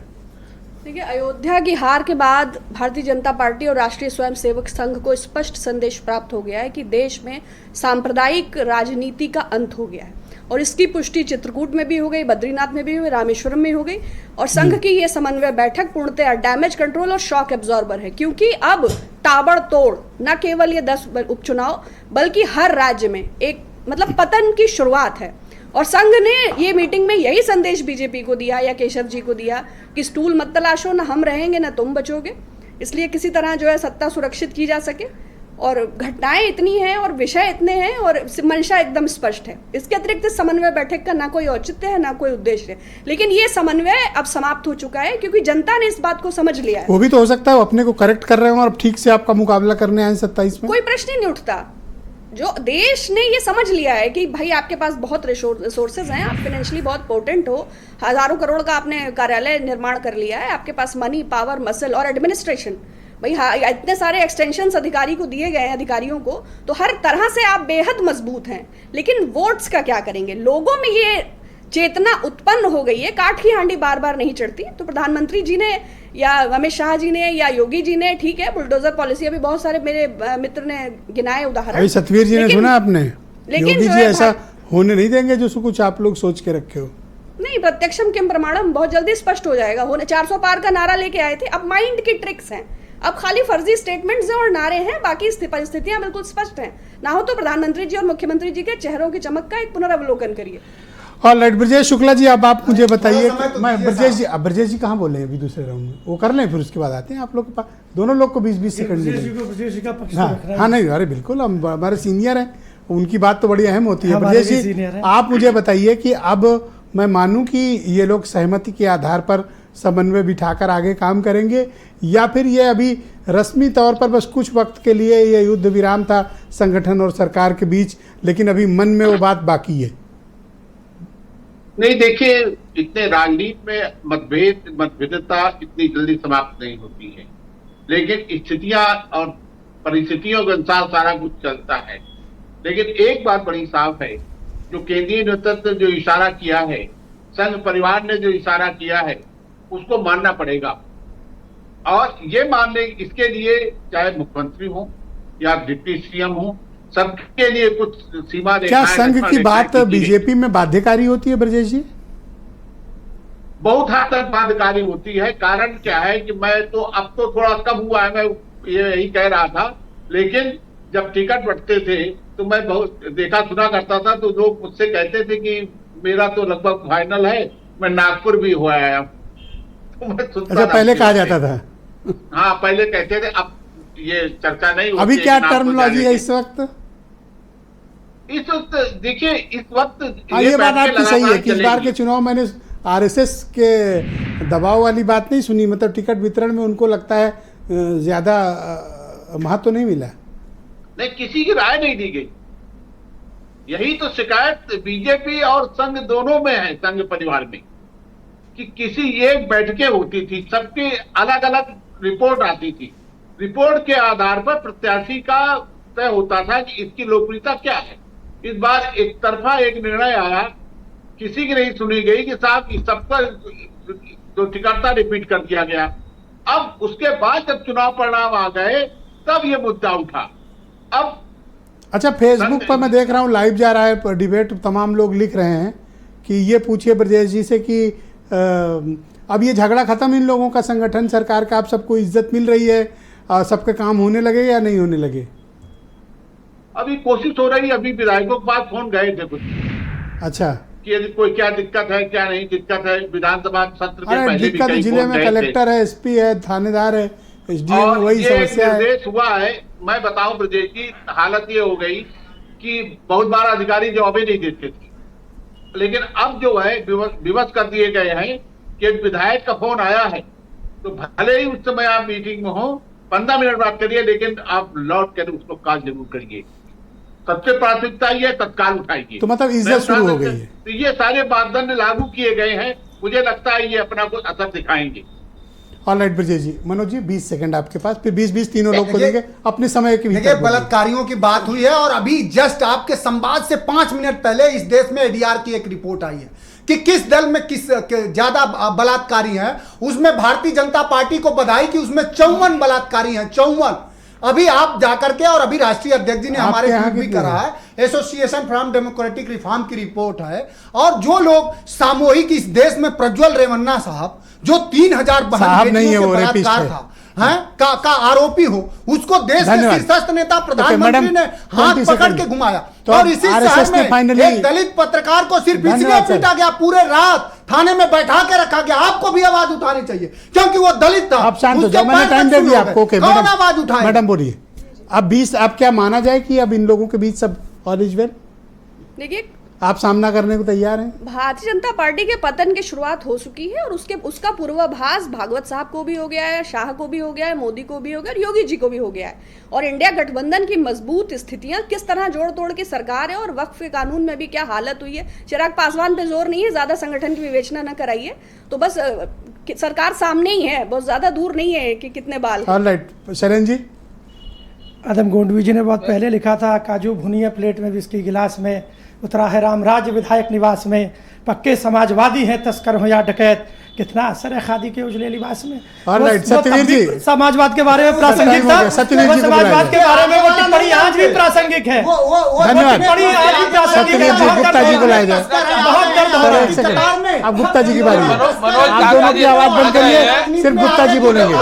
देखिए, अयोध्या की हार के बाद भारतीय जनता पार्टी और राष्ट्रीय स्वयंसेवक संघ को स्पष्ट संदेश प्राप्त हो गया है कि देश में सांप्रदायिक राजनीति का अंत हो गया है और इसकी पुष्टि चित्रकूट में भी हो गई, बद्रीनाथ में भी हो गई, रामेश्वरम में हो गई। और संघ की ये समन्वय बैठक पूर्णतः डैमेज कंट्रोल और शॉक एब्जॉर्बर है, क्योंकि अब ताबड़तोड़ न केवल ये 10 उपचुनाव बल्कि हर राज्य में एक मतलब पतन की शुरुआत है। और संघ ने ये मीटिंग में यही संदेश बीजेपी को दिया या केशव जी को दिया कि स्टूल मत तलाशो, ना हम रहेंगे ना तुम बचोगे, इसलिए किसी तरह जो है सत्ता सुरक्षित की जा सके। और घटनाएं इतनी हैं और विषय इतने हैं और मंशा एकदम स्पष्ट है। इसके अतिरिक्त समन्वय बैठक का ना कोई औचित्य है ना कोई उद्देश्य है, लेकिन ये समन्वय अब समाप्त हो चुका है क्योंकि जनता ने इस बात को समझ लिया है। वो भी तो हो सकता है वो अपने को करेक्ट कर रहे हो और ठीक से आपका मुकाबला करने आए 27 में, कोई प्रश्न ही नहीं उठता। जो देश ने ये समझ लिया है कि भाई आपके पास बहुत रिसोर्सेज हैं, आप फाइनेंशियली बहुत पोटेंट हो, हजारों करोड़ का आपने कार्यालय निर्माण कर लिया है, आपके पास मनी, पावर, मसल और एडमिनिस्ट्रेशन, भाई हाँ इतने सारे एक्सटेंशंस अधिकारी को दिए गए हैं, अधिकारियों को, तो हर तरह से आप बेहद मजबूत हैं। लेकिन वोट्स का क्या करेंगे? लोगों में ये चेतना उत्पन्न हो गई है, काठ की हांडी बार बार नहीं चढ़ती। तो प्रधानमंत्री जी ने या अमित शाह जी ने या योगी जी ने, ठीक है, बुलडोजर पॉलिसी, अभी बहुत सारे मेरे मित्र ने गिनाए उदाहरण। सतवीर जी ने सुना आपने, लेकिन योगी जी ऐसा होने नहीं देंगे जो कुछ आप लोग सोच के रखे हो। नहीं, प्रत्यक्षम किम प्रमाणम बहुत जल्दी स्पष्ट हो जाएगा। होने 400 पार का नारा लेके आए थे, अब माइंड की ट्रिक्स हैं, अब खाली फर्जी स्टेटमेंट्स हैं और नारे हैं, बाकी परिस्थितियां बिल्कुल स्पष्ट हैं। ना हो तो प्रधानमंत्री जी और मुख्यमंत्री जी के चेहरों की चमक का एक पुनरावलोकन करिए। ऑलराइट, ब्रजेश शुक्ला जी अब आप मुझे बताइए, मैं ब्रजेश जी कहाँ बोले अभी दूसरे राउंड में, वो कर लें फिर उसके बाद आते हैं आप लोग के पास, दोनों लोग को 20-20 सेकंड मिलेंगे। हाँ नहीं, अरे बिल्कुल, हम हमारे सीनियर हैं, उनकी बात तो बड़ी अहम होती है। ब्रजेश जी आप मुझे बताइए कि अब मैं मानूं कि ये लोग सहमति के आधार पर समन्वय बिठाकर आगे काम करेंगे या फिर ये अभी रस्मी तौर पर बस कुछ वक्त के लिए ये युद्ध विराम था संगठन और सरकार के बीच, लेकिन अभी मन में वो बात बाकी है? नहीं, देखिए, इतने राजनीति में मतभेदता इतनी जल्दी समाप्त नहीं होती है, लेकिन स्थितियां और परिस्थितियों के अनुसार सारा कुछ चलता है। लेकिन एक बात बड़ी साफ है, जो केंद्रीय नेतृत्व जो इशारा किया है, संघ परिवार ने जो इशारा किया है, उसको मानना पड़ेगा। और ये मानने इसके लिए चाहे मुख्यमंत्री हो, या डिप्टी सीएम हो, सबके लिए कुछ सीमा क्या संघ की बात बीजेपी में बाध्यकारी होती है ब्रजेश जी? बहुत हद तक बाध्यकारी होती है। कारण क्या है कि मैं तो अब तो थोड़ा कम हुआ है, मैं यही कह रहा था, लेकिन जब टिकट बंटते थे तो मैं बहुत देखा सुना करता था, तो लोग मुझसे कहते थे कि मेरा तो लगभग फाइनल है, मैं नागपुर भी हो आया। तो मैं अच्छा, पहले कहा जाता था? हाँ, पहले कहते थे, अब ये चर्चा नहीं होती। अभी क्या टर्मिनोलॉजी है इस वक्त? इस वक्त देखिए, इस वक्त ये बात आपकी सही है कि इस बार के चुनाव मैंने आरएसएस के दबाव वाली बात नहीं सुनी, मतलब टिकट वितरण में उनको लगता है ज्यादा महत्व नहीं मिला। नहीं, किसी की राय नहीं दी गई। यही तो शिकायत बीजेपी और संघ दोनों में है, संघ परिवार में, कि किसी एक बैठकें होती थी, सबकी अलग अलग रिपोर्ट आती थी, रिपोर्ट के आधार पर प्रत्याशी का तय होता था कि इसकी लोकप्रियता क्या है। इस बार एक तरफा एक निर्णय आया, किसी की नहीं सुनी गई कि साहब इस सबका जो टिकटता रिपीट कर दिया गया। अब उसके बाद जब चुनाव परिणाम आ गए तब ये मुद्दा उठा। अब अच्छा, फेसबुक पर मैं देख रहा हूँ लाइव जा रहा है डिबेट, तमाम लोग लिख रहे हैं कि ये पूछिए ब्रजेश जी से कि अब ये झगड़ा खत्म, इन लोगों का संगठन सरकार का, आप सबको इज्जत मिल रही है, सबके काम होने लगे या नहीं होने लगे? अभी कोशिश हो रही है, अभी विधायकों के पास फोन गए थे कुछ। अच्छा, कि यदि कोई क्या दिक्कत है क्या नहीं दिक्कत है, विधानसभा सत्र के पहले भी दिक्कत कई जिले फोन में गए कलेक्टर है, एसपी है, थानेदार है, एसडीएम, वही समस्या है। निर्देश हुआ है, मैं बताऊं ब्रजेश जी, हालत ये हो गई कि बहुत बार अधिकारी जवाब ही नहीं देते थे, लेकिन अब जो है विवश कर दिए गए हैं कि एक विधायक का फोन आया है तो भले ही उस समय आप मीटिंग में हो, 15 मिनट बात करिए, लेकिन आप लौट कर उसको कॉल जरूर करिए। सबसे प्राथमिकता ये तत्काल उठाइए। तो मतलब इज्जत शुरू हो गई है। तो ये सारे मापदंड लागू किए गए हैं, मुझे लगता है ये अपना कुछ असर दिखाएंगे। ऑलराइट ब्रजेश जी। मनोज जी 20 सेकंड आपके पास, फिर 20-20 तीनों लोग को देंगे अपने समय के भीतर। देखिए, बलात्कारियों की बात हुई है और अभी जस्ट आपके संवाद से 5 मिनट पहले इस देश में एडीआर की एक रिपोर्ट आई है कि किस दल में किस ज्यादा बलात्कारी हैं। उसमें भारतीय जनता पार्टी को बधाई कि उसमें 54 बलात्कारी हैं, 54। अभी आप जाकर के, और अभी राष्ट्रीय अध्यक्ष जी ने हमारे यहाँ भी करा है, एसोसिएशन फॉर डेमोक्रेटिक रिफॉर्म की रिपोर्ट है। और जो लोग सामूहिक इस देश में, प्रज्वल रेवन्ना साहब जो 3000 बहन बेटियों के बलात्कार था का आरोपी हो, उसको देश के शीर्षस्थ नेता प्रधानमंत्री ने हाथ पकड़ के घुमाया। तो और इसी शहर में एक दलित पत्रकार को सिर्फ इसलिए पीटा गया, पूरे रात थाने में बैठा के रखा गया। आपको भी आवाज उठानी चाहिए क्योंकि वो दलित था। आप शांत हो जाओ, मैंने टाइम दे दिया आपको। ओके, कौन आवाज उठाए? मैडम बोलिए। अब 20, अब क्या माना जाए कि अब इन लोगों के बीच सब ऑल इज वेल? देखिए, आप सामना करने को तैयार हैं? भारतीय जनता पार्टी के पतन की शुरुआत हो चुकी है और उसका पूर्वाभास भागवत साहब को भी हो गया है, शाह को भी हो गया है, मोदी को भी हो गया और योगी जी को भी हो गया है। और इंडिया गठबंधन की मजबूत स्थितियां किस तरह जोड़ तोड़ की सरकार है, और वक्फ के कानून में भी क्या हालत हुई है। चिराग पासवान पे जोर नहीं है, ज्यादा संगठन की विवेचना न कराइए। तो बस सरकार सामने ही है, बहुत ज्यादा दूर नहीं है कि कितने बाल। ऑलराइट, शरण जी। आदम गोंडवी जी ने बहुत पहले लिखा था, काजू भुनिया प्लेट में विस्की गिलास में, उतरा है रामराज विधायक निवास में, पक्के समाजवादी हैं तस्कर हो या डकैत, कितना असर है खादी के उजले लिबास में। ऑलराइट, सत्यवीर जी। समाजवाद के बारे में प्रासंगिक था, समाजवाद के बारे में वो टिप्पणी आज भी प्रासंगिक है। धन्यवाद। सत्यवीर जी, गुप्ता जी को लाया जाए। बहुत दर्द हो रहा है। अब गुप्ता जी की बारी है। आप दोनों की आवाज बंद करिए, सिर्फ गुप्ता जी बोलेंगे।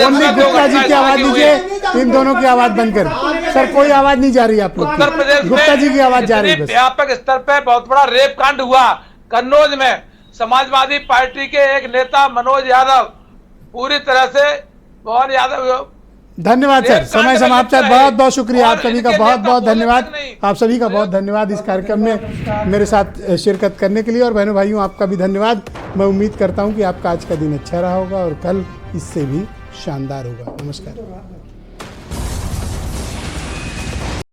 ओनली गुप्ता जी की आवाज दीजिए, इन दोनों की आवाज बंद कर। सर, कोई आवाज नहीं जा रही आप लोग की, गुप्ता जी की आवाज जा रही है। व्यापक स्तर पर बहुत बड़ा रेप कांड हुआ कन्नौज में। समाजवादी पार्टी के एक नेता मनोज यादव पूरी तरह से मोहन यादव। धन्यवाद सर, समय समाप्त है। बहुत बहुत शुक्रिया आप सभी का, बहुत बहुत धन्यवाद आप सभी का, बहुत धन्यवाद इस कार्यक्रम में मेरे साथ शिरकत करने के लिए। और बहनों भाइयों, आपका भी धन्यवाद। मैं उम्मीद करता हूं कि आपका आज का दिन अच्छा रहा होगा और कल इससे भी शानदार होगा। नमस्कार।